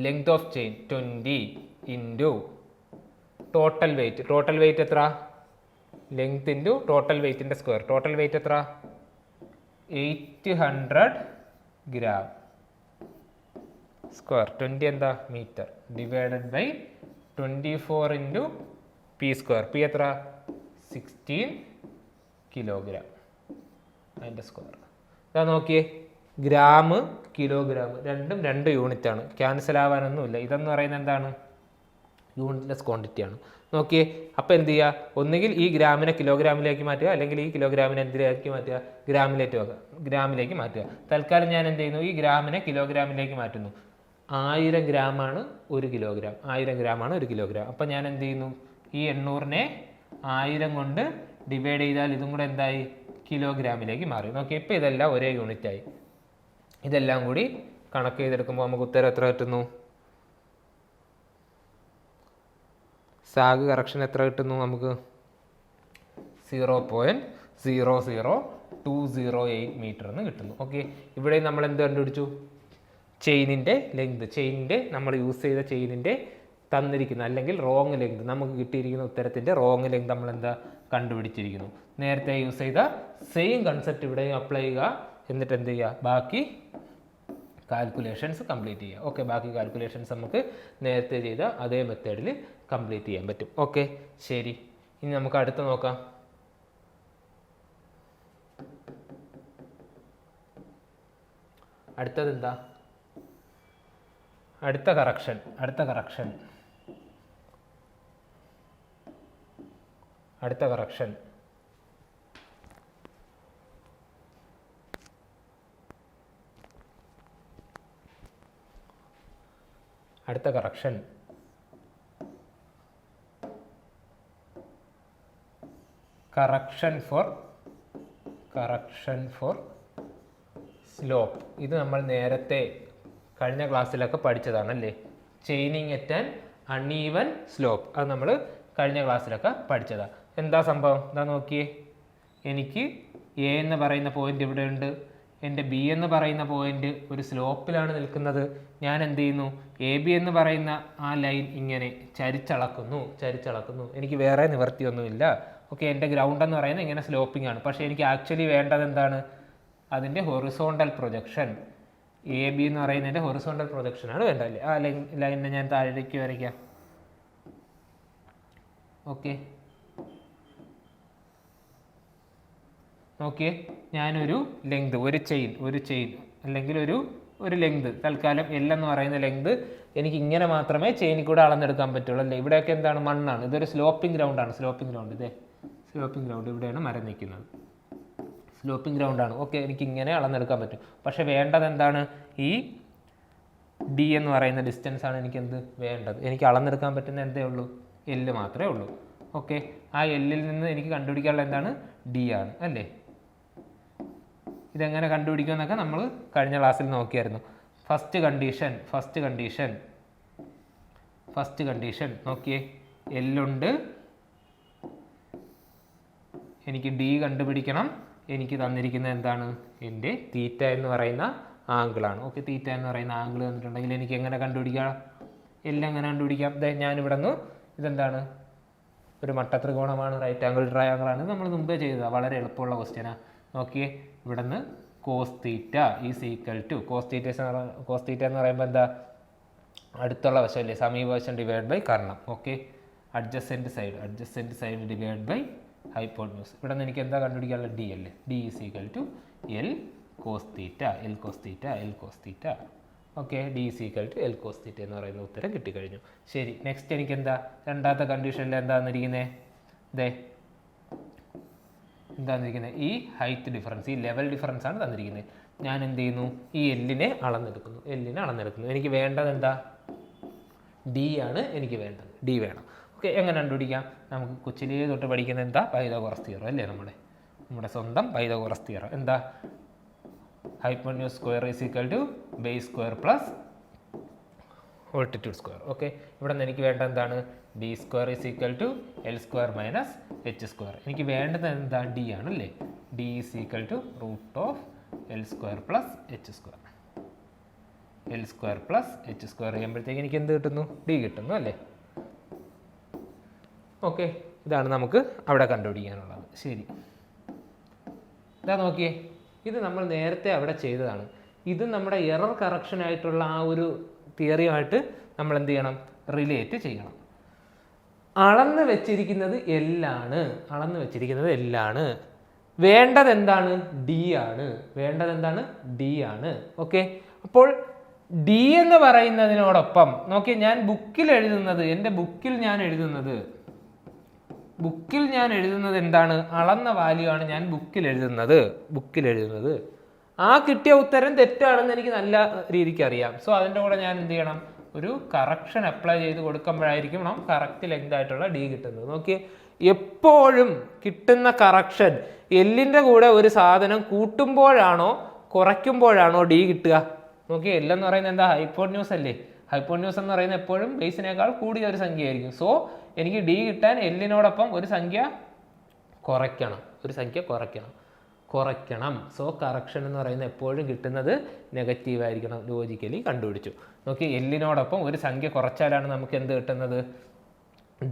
length of chain 20 into total weight. Total weight എത്ര? ലെങ്ത് ഇൻറ്റു ടോട്ടൽ വെയിറ്റിൻ്റെ സ്ക്വയർ. ടോട്ടൽ വെയിറ്റ് എത്ര? 800 gram സ്ക്വയർ. 20 എന്താ? Metre. Divided by 24 × p². P എത്ര? 16 kilogram. അതിൻ്റെ square. ഇതാ നോക്കിയേ, gram kilogram രണ്ടും 2 unit ആണ്. ക്യാൻസൽ ആവാനൊന്നുമില്ല. ഇതെന്ന് പറയുന്നത് എന്താണ്? യൂണിറ്റ്ലെസ് ക്വാണ്ടിറ്റി ആണ്. നോക്കിയേ, അപ്പോൾ എന്ത് ചെയ്യുക? ഒന്നുകിൽ ഈ ഗ്രാമിനെ കിലോഗ്രാമിലേക്ക് മാറ്റുക, അല്ലെങ്കിൽ ഈ കിലോഗ്രാമിനെ എന്തിലേക്ക് മാറ്റുക? ഗ്രാമിലേക്ക് മാറ്റുക. തൽക്കാലം ഞാൻ എന്ത് ചെയ്യുന്നു? ഈ ഗ്രാമിനെ കിലോഗ്രാമിലേക്ക് മാറ്റുന്നു. 1000 ഗ്രാമാണ് 1 കിലോഗ്രാം. 1000 ഗ്രാമാണ് 1 കിലോഗ്രാം. അപ്പം ഞാൻ എന്ത് ചെയ്യുന്നു? ഈ 800നെ 1000 കൊണ്ട് ഡിവൈഡ് ചെയ്താൽ ഇതും കൂടെ എന്തായി? കിലോഗ്രാമിലേക്ക് മാറി. നോക്കിയേ, ഇപ്പോൾ ഇതെല്ലാം ഒരേ യൂണിറ്റായി. ഇതെല്ലാം കൂടി കണക്ക് ചെയ്തെടുക്കുമ്പോൾ നമുക്ക് ഉത്തരം എത്ര കിട്ടുന്നു? സാഗ് കറക്ഷൻ എത്ര കിട്ടുന്നു നമുക്ക്? 0.00208 മീറ്റർ എന്ന് കിട്ടുന്നു. ഓക്കെ, ഇവിടെ നമ്മൾ എന്ത് കണ്ടുപിടിച്ചു? ചെയിനിൻ്റെ ലെങ്ത്, ചെയിനിൻ്റെ നമ്മൾ യൂസ് ചെയ്ത ചെയിനിൻ്റെ തന്നിരിക്കുന്ന അല്ലെങ്കിൽ റോങ് ലെങ്ത്, നമുക്ക് കിട്ടിയിരിക്കുന്ന ഉത്തരത്തിൻ്റെ റോങ് ലെങ്ത് നമ്മൾ എന്താ കണ്ടുപിടിച്ചിരിക്കുന്നു. നേരത്തെ യൂസ് ചെയ്ത സെയിം കൺസെപ്റ്റ് ഇവിടെയും അപ്ലൈ ചെയ്യുക. എന്നിട്ട് എന്ത് ചെയ്യുക? ബാക്കി കാൽക്കുലേഷൻസ് കംപ്ലീറ്റ് ചെയ്യുക. ഓക്കെ, ബാക്കി കാൽക്കുലേഷൻസ് നമുക്ക് നേരത്തെ ചെയ്ത അതേ മെത്തേഡിൽ കംപ്ലീറ്റ് ചെയ്യാൻ പറ്റും. ഓക്കെ, ശരി. ഇനി നമുക്ക് അടുത്ത് നോക്കാം. അടുത്തത് എന്താ? അടുത്ത കറക്ഷൻ ഫോർ സ്ലോപ്പ്. ഇത് നമ്മൾ നേരത്തെ കഴിഞ്ഞ ക്ലാസ്സിലൊക്കെ പഠിച്ചതാണല്ലേ. Chaining at an uneven slope, അത് നമ്മൾ കഴിഞ്ഞ ക്ലാസ്സിലൊക്കെ പഠിച്ചതാണ്. എന്താ സംഭവം? എന്താ നോക്കിയേ, എനിക്ക് എ എന്ന് പറയുന്ന പോയിന്റ് ഇവിടെ ഉണ്ട്, എൻ്റെ ബി എന്ന് പറയുന്ന പോയിന്റ് ഒരു സ്ലോപ്പിലാണ് നിൽക്കുന്നത്. ഞാൻ എന്ത് ചെയ്യുന്നു? എ ബി എന്ന് പറയുന്ന ആ ലൈൻ ഇങ്ങനെ ചരിച്ചളക്കുന്നു. എനിക്ക് വേറെ നിവർത്തിയൊന്നുമില്ല. ഓക്കെ, എൻ്റെ ഗ്രൗണ്ട് എന്ന് പറയുന്നത് ഇങ്ങനെ സ്ലോപ്പിംഗ് ആണ്. പക്ഷേ എനിക്ക് ആക്ച്വലി വേണ്ടത് എന്താണ്? അതിൻ്റെ ഹൊറിസോണ്ടൽ പ്രൊജക്ഷൻ. എ ബി എന്ന് പറയുന്നതിൻ്റെ ഹൊറിസോണ്ടൽ പ്രൊജക്ഷനാണ് വേണ്ടല്ലേ. ആ ലൈനിനെ ഞാൻ താഴേക്ക് വരയ്ക്കാം. ഓക്കെ, നോക്കിയേ, ഞാനൊരു ലെങ്ത്, ഒരു ചെയിൻ അല്ലെങ്കിൽ ഒരു ലെങ്ത്, തൽക്കാലം എൽ എന്ന് പറയുന്ന ലെങ്ത് എനിക്ക് ഇങ്ങനെ മാത്രമേ ചെയിനിൽ കൂടെ അളന്നെടുക്കാൻ പറ്റുള്ളൂ അല്ലേ. ഇവിടെയൊക്കെ എന്താണ്? മണ്ണാണ്. ഇതൊരു സ്ലോപ്പിംഗ് ഗ്രൗണ്ടാണ്. ഇതേ സ്ലോപ്പിംഗ് ഗ്രൗണ്ട്, ഇവിടെയാണ് മരം നിൽക്കുന്നത്. സ്ലോപ്പിംഗ് ഗ്രൗണ്ടാണ്. ഓക്കെ, എനിക്ക് ഇങ്ങനെ അളന്നെടുക്കാൻ പറ്റും. പക്ഷെ വേണ്ടത് എന്താണ്? ഈ ഡി എന്ന് പറയുന്ന ഡിസ്റ്റൻസ് ആണ് എനിക്ക് എന്ത് വേണ്ടത്? എനിക്ക് അളന്നെടുക്കാൻ പറ്റുന്ന എന്തേ ഉള്ളൂ? എല്ല് മാത്രമേ ഉള്ളൂ. ഓക്കെ, ആ എല്ലിൽ നിന്ന് എനിക്ക് കണ്ടുപിടിക്കാനുള്ള എന്താണ്? ഡി ആണ് അല്ലേ. ഇതെങ്ങനെ കണ്ടുപിടിക്കുമെന്നൊക്കെ നമ്മൾ കഴിഞ്ഞ ക്ലാസ്സിൽ നോക്കിയായിരുന്നു. ഫസ്റ്റ് കണ്ടീഷൻ നോക്കിയേ, എല്ലുണ്ട്, എനിക്ക് ഡി കണ്ടുപിടിക്കണം. എനിക്ക് തന്നിരിക്കുന്നത് എന്താണ്? എൻ്റെ തീറ്റ എന്ന് പറയുന്ന ആംഗിളാണ്. ഓക്കെ, തീറ്റ എന്ന് പറയുന്ന ആംഗിൾ തന്നിട്ടുണ്ടെങ്കിൽ എനിക്ക് എങ്ങനെ കണ്ടുപിടിക്കാം? എല്ലാം എങ്ങനെ കണ്ടുപിടിക്കാം? ഞാനിവിടെ നിന്ന് ഇതെന്താണ്? ഒരു മട്ടത്രികോണമാണ്, റൈറ്റ് ആംഗിൾ ട്രയാംഗിൾ ആണ്. നമ്മൾ മുമ്പേ ചെയ്തതാണ്, വളരെ എളുപ്പമുള്ള ക്വസ്റ്റ്യനാണ്. നോക്കിയേ, ഇവിടെ നിന്ന് cos theta is equal to cos theta എന്ന് പറയുമ്പോൾ എന്താ? അടുത്തുള്ള വശമല്ലേ, സമീപവശം ഡിവൈഡ് ബൈ കർണം. Okay, adjacent side divide by hypotenuse. ഇവിടെ നിന്ന് എനിക്ക് എന്താ കണ്ടുപിടിക്കാനുള്ള? ഡി അല്ലേ. D is equal to L cos theta. Okay, D is equal to L cos theta എന്ന് പറയുന്ന ഉത്തരം കിട്ടിക്കഴിഞ്ഞു. ശരി, നെക്സ്റ്റ് എനിക്ക് എന്താ? രണ്ടാമത്തെ കണ്ടീഷനിൽ എന്താന്നിരിക്കുന്നത്? ഈ ഹൈറ്റ് ഡിഫറൻസ്, ഈ ലെവൽ ഡിഫറൻസ് ആണ് തന്നിരിക്കുന്നത്. ഞാൻ എന്ത് ചെയ്യുന്നു? ഈ എല്ലിനെ അളന്നെടുക്കുന്നു. എനിക്ക് വേണ്ടത് എന്താ? ഡി ആണ് എനിക്ക് വേണ്ടത്. ഡി വേണം. ഓക്കെ, എങ്ങനെ കണ്ടുപിടിക്കാം? നമുക്ക് കൊച്ചിലേ തൊട്ട് പഠിക്കുന്നത് എന്താ? പൈതഗോറസ് തിയറം അല്ലേ. നമ്മുടെ സ്വന്തം പൈതഗോറസ് തിയറം. എന്താ? Hypotenuse square is equal to base square plus altitude square. Okay, ഇവിടെ നിന്ന് എനിക്ക് വേണ്ടത് എന്താണ്? D square is equal to L square minus H square. എനിക്ക് വേണ്ടത് എന്താ? ഡി ആണല്ലേ. D is equal to root of L square plus H square. ചെയ്യുമ്പോഴത്തേക്ക് എനിക്ക് എന്ത് കിട്ടുന്നു? ഡി കിട്ടുന്നു അല്ലേ. ഓക്കെ, ഇതാണ് നമുക്ക് അവിടെ കണ്ടുപിടിക്കാനുള്ളത്. ശരി, ഇതാ നോക്കിയേ, ഇത് നമ്മൾ നേരത്തെ അവിടെ ചെയ്തതാണ്. ഇത് നമ്മുടെ എറർ കറക്ഷൻ ആയിട്ടുള്ള ആ ഒരു തിയറിയുമായിട്ട് നമ്മൾ എന്ത് ചെയ്യണം? റിലേറ്റ് ചെയ്യണം. അളന്ന് വെച്ചിരിക്കുന്നത് എല്ലാണ്. വേണ്ടത് എന്താണ്? ഡി ആണ്. ഓക്കെ, അപ്പോൾ ഡി എന്ന് പറയുന്നതിനോടൊപ്പം നോക്കിയേ, ഞാൻ ബുക്കിൽ എഴുതുന്നത്, എൻ്റെ ബുക്കിൽ ഞാൻ എഴുതുന്നത് എന്താണ്? അളന്ന വാല്യൂ ആണ് ഞാൻ ബുക്കിൽ എഴുതുന്നത്. ആ കിട്ടിയ ഉത്തരം തെറ്റാണെന്ന് എനിക്ക് നല്ല രീതിക്ക് അറിയാം. സോ അതിൻ്റെ കൂടെ ഞാൻ എന്ത് ചെയ്യണം? ഒരു കറക്ഷൻ അപ്ലൈ ചെയ്ത് കൊടുക്കുമ്പോഴായിരിക്കും കറക്റ്റ് ലെങ്ത് ആയിട്ടുള്ള ഡി കിട്ടുന്നത്. നോക്കിയേ, എപ്പോഴും കിട്ടുന്ന കറക്ഷൻ എല്ലിൻ്റെ കൂടെ ഒരു സാധനം കൂട്ടുമ്പോഴാണോ കുറയ്ക്കുമ്പോഴാണോ ഡി കിട്ടുക? നോക്കിയേ, എൽ എന്ന് പറയുന്നത് എന്താ? ഹൈപ്പോട്ന്യൂസ് അല്ലേ. ഹൈപ്പോട്ന്യൂസ് എന്ന് പറയുന്നത് എപ്പോഴും ബേസിനേക്കാൾ കൂടിയ ഒരു സംഖ്യയായിരിക്കും. സോ എനിക്ക് ഡി കിട്ടാൻ എല്ലിനോടൊപ്പം ഒരു സംഖ്യ കുറയ്ക്കണം. സോ കറക്ഷൻ എന്ന് പറയുന്നത് എപ്പോഴും കിട്ടുന്നത് നെഗറ്റീവ് ആയിരിക്കണം. ലോജിക്കലി കണ്ടുപിടിച്ചു. നോക്കി, എല്ലിനോടൊപ്പം ഒരു സംഖ്യ കുറച്ചാലാണ് നമുക്ക് എന്ത് കിട്ടുന്നത്?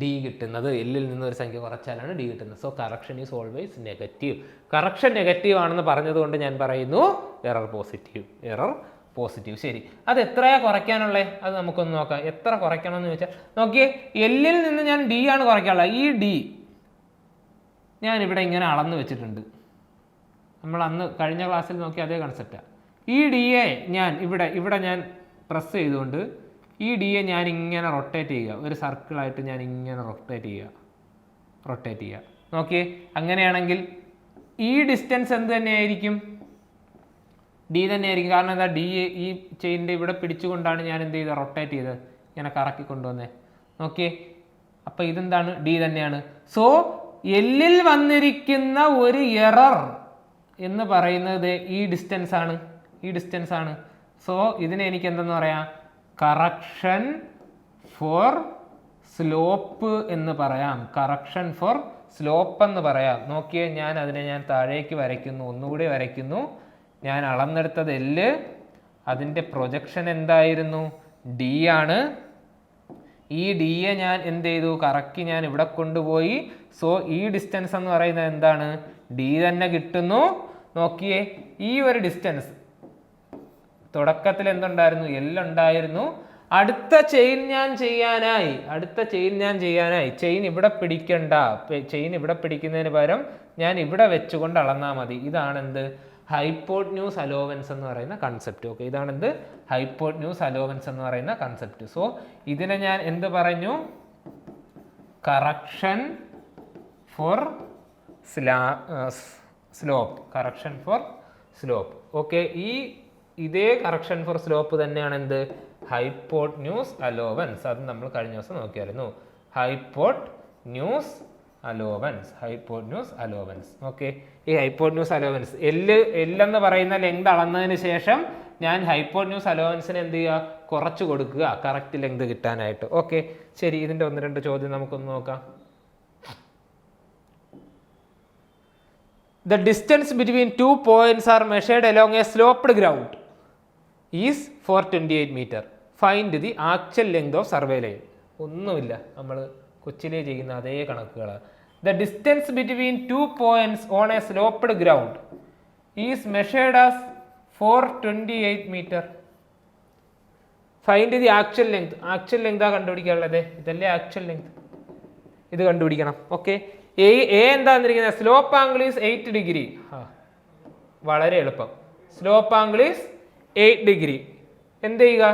ഡി കിട്ടുന്നത്. എല്ലിൽ നിന്ന് ഒരു സംഖ്യ കുറച്ചാലാണ് ഡി കിട്ടുന്നത്. So correction is always negative. Correction negative ആണെന്ന് പറഞ്ഞതുകൊണ്ട് ഞാൻ പറയുന്നു എറർ പോസിറ്റീവ്. ശരി, അത് എത്രയാ കുറയ്ക്കാനുള്ളത്? അത് നമുക്കൊന്ന് നോക്കാം. എത്ര കുറയ്ക്കണം എന്ന് ചോദിച്ചാൽ, നോക്കിയേ, എല്ലിൽ നിന്ന് ഞാൻ ഡി ആണ് കുറയ്ക്കാനുള്ളത്. ഈ ഡി ഞാൻ ഇവിടെ ഇങ്ങനെ അളന്ന് വെച്ചിട്ടുണ്ട്. നമ്മൾ അന്ന് കഴിഞ്ഞ ക്ലാസ്സിൽ നോക്കിയ അതേ കൺസെപ്റ്റാണ്. ഈ ഡിയെ ഞാൻ ഇവിടെ ഞാൻ പ്രസ് ചെയ്തുകൊണ്ട് ഈ ഡിയെ ഞാൻ ഇങ്ങനെ റൊട്ടേറ്റ് ചെയ്യുക. ഒരു സർക്കിളായിട്ട് ഞാൻ ഇങ്ങനെ റൊട്ടേറ്റ് ചെയ്യുക. നോക്കിയേ, അങ്ങനെയാണെങ്കിൽ ഈ ഡിസ്റ്റൻസ് എന്ത് തന്നെയായിരിക്കും? ഡി തന്നെയായിരിക്കും. കാരണം എന്താ? ഡി ഈ ചെയിനിൻ്റെ ഇവിടെ പിടിച്ചുകൊണ്ടാണ് ഞാൻ എന്ത് ചെയ്തത്? റൊട്ടേറ്റ് ചെയ്തത്, ഇങ്ങനെ കറക്കി കൊണ്ടുവന്നേ. നോക്കിയേ, അപ്പം ഇതെന്താണ്? ഡി തന്നെയാണ്. സോ എല്ലിൽ വന്നിരിക്കുന്ന ഒരു എറർ എന്ന് പറയുന്നത് ഈ ഡിസ്റ്റൻസ് ആണ്. സോ ഇതിനെ എനിക്ക് എന്തെന്ന് പറയാം? കറക്ഷൻ ഫോർ സ്ലോപ്പ് എന്ന് പറയാം. നോക്കിയേ, ഞാൻ താഴേക്ക് വരയ്ക്കുന്നു, ഒന്നുകൂടി വരയ്ക്കുന്നു. ഞാൻ അളന്നെടുത്തത് എല്ല്, അതിൻ്റെ പ്രൊജക്ഷൻ എന്തായിരുന്നു? ഡി ആണ്. ഈ ഡിയെ ഞാൻ എന്ത് ചെയ്തു? കറക്കി ഞാൻ ഇവിടെ കൊണ്ടുപോയി. സോ ഈ ഡിസ്റ്റൻസ് എന്ന് പറയുന്നത് എന്താണ്? ഡി തന്നെ കിട്ടുന്നു. നോക്കിയേ, ഈ ഒരു ഡിസ്റ്റൻസ് തുടക്കത്തിൽ എന്തുണ്ടായിരുന്നു? എല്ലുണ്ടായിരുന്നു. അടുത്ത ചെയിൻ ഞാൻ ചെയ്യാനായി ചെയിൻ ഇവിടെ പിടിക്കണ്ട. ചെയിൻ ഇവിടെ പിടിക്കുന്നതിന് പകരം ഞാൻ ഇവിടെ വെച്ചുകൊണ്ട് അളന്നാൽ മതി. ഇതാണെന്ത്? ഹൈപ്പോട്ന്യൂസ് അലോവൻസ് എന്ന് പറയുന്ന കൺസെപ്റ്റ്. ഓക്കെ, ഇതാണെന്ത്? ഹൈപ്പോട്ന്യൂസ് അലോവൻസ് എന്ന് പറയുന്ന കൺസെപ്റ്റ്. സോ ഇതിനെ ഞാൻ എന്ത് പറഞ്ഞു? Correction for slope. ഓക്കെ, ഇതേ കറക്ഷൻ ഫോർ സ്ലോപ്പ് തന്നെയാണ് എന്ത്? Hypotenuse allowance. അത് നമ്മൾ കഴിഞ്ഞ ദിവസം നോക്കിയായിരുന്നു. Hypotenuse allowance. ഓക്കെ, ഈ ഹൈപ്പോട്ന്യൂസ് അലോവൻസ് എല്ലെന്ന് പറയുന്ന ലെങ്ത് അളന്നതിന് ശേഷം ഞാൻ ഹൈപ്പോട്ന്യൂസ് അലോവൻസിന് എന്ത് ചെയ്യുക? കുറച്ച് കൊടുക്കുക, കറക്റ്റ് ലെങ്ത് കിട്ടാനായിട്ട്. ഓക്കെ, ശരി, ഇതിൻ്റെ 1-2 ചോദ്യം നമുക്കൊന്ന് നോക്കാം. The distance between 2 points are measured along a sloped ground is 428 meter. Find the actual length of survey line. ഒന്നുമില്ല, നമ്മൾ കൊച്ചിലെ ചെയ്യുന്ന അതേ കണക്കുകളാണ്. The distance between 2 points on a sloped ground is measured as 428 meter. Find the actual length. Actual length കണ്ടുപിടിക്കാനുള്ളത്. ഇതല്ലേ actual length. ഇത് കണ്ടുപിടിക്കണം. Okay, a എന്താന്നിരിക്കുന്നത്? Slope angle is 8 degree. വളരെ എളുപ്പം. Slope angle is 8 degree. എന്ത് ചെയ്യുക?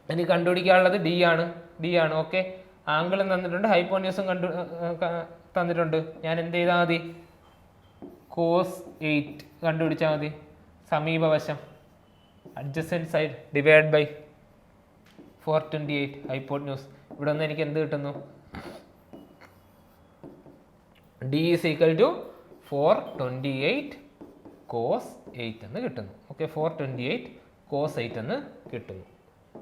എനിക്ക് കണ്ടുപിടിക്കാനുള്ളത് ഡി ആണ്. ഓക്കെ, ആംഗിളും തന്നിട്ടുണ്ട്, ഹൈപ്പോട്ന്യൂസും തന്നിട്ടുണ്ട്. ഞാൻ എന്ത് ചെയ്താൽ മതി? കോസ് 8 കണ്ടുപിടിച്ചാൽ മതി. സമീപവശം, adjacent side divide by 428 hypotenuse. ഇവിടെ നിന്ന് എനിക്ക് എന്ത് കിട്ടുന്നു? D is equal to 428 cos 8 എന്ന് കിട്ടുന്നു. ഓക്കെ, 428 cos 8 എന്ന് കിട്ടുന്നു.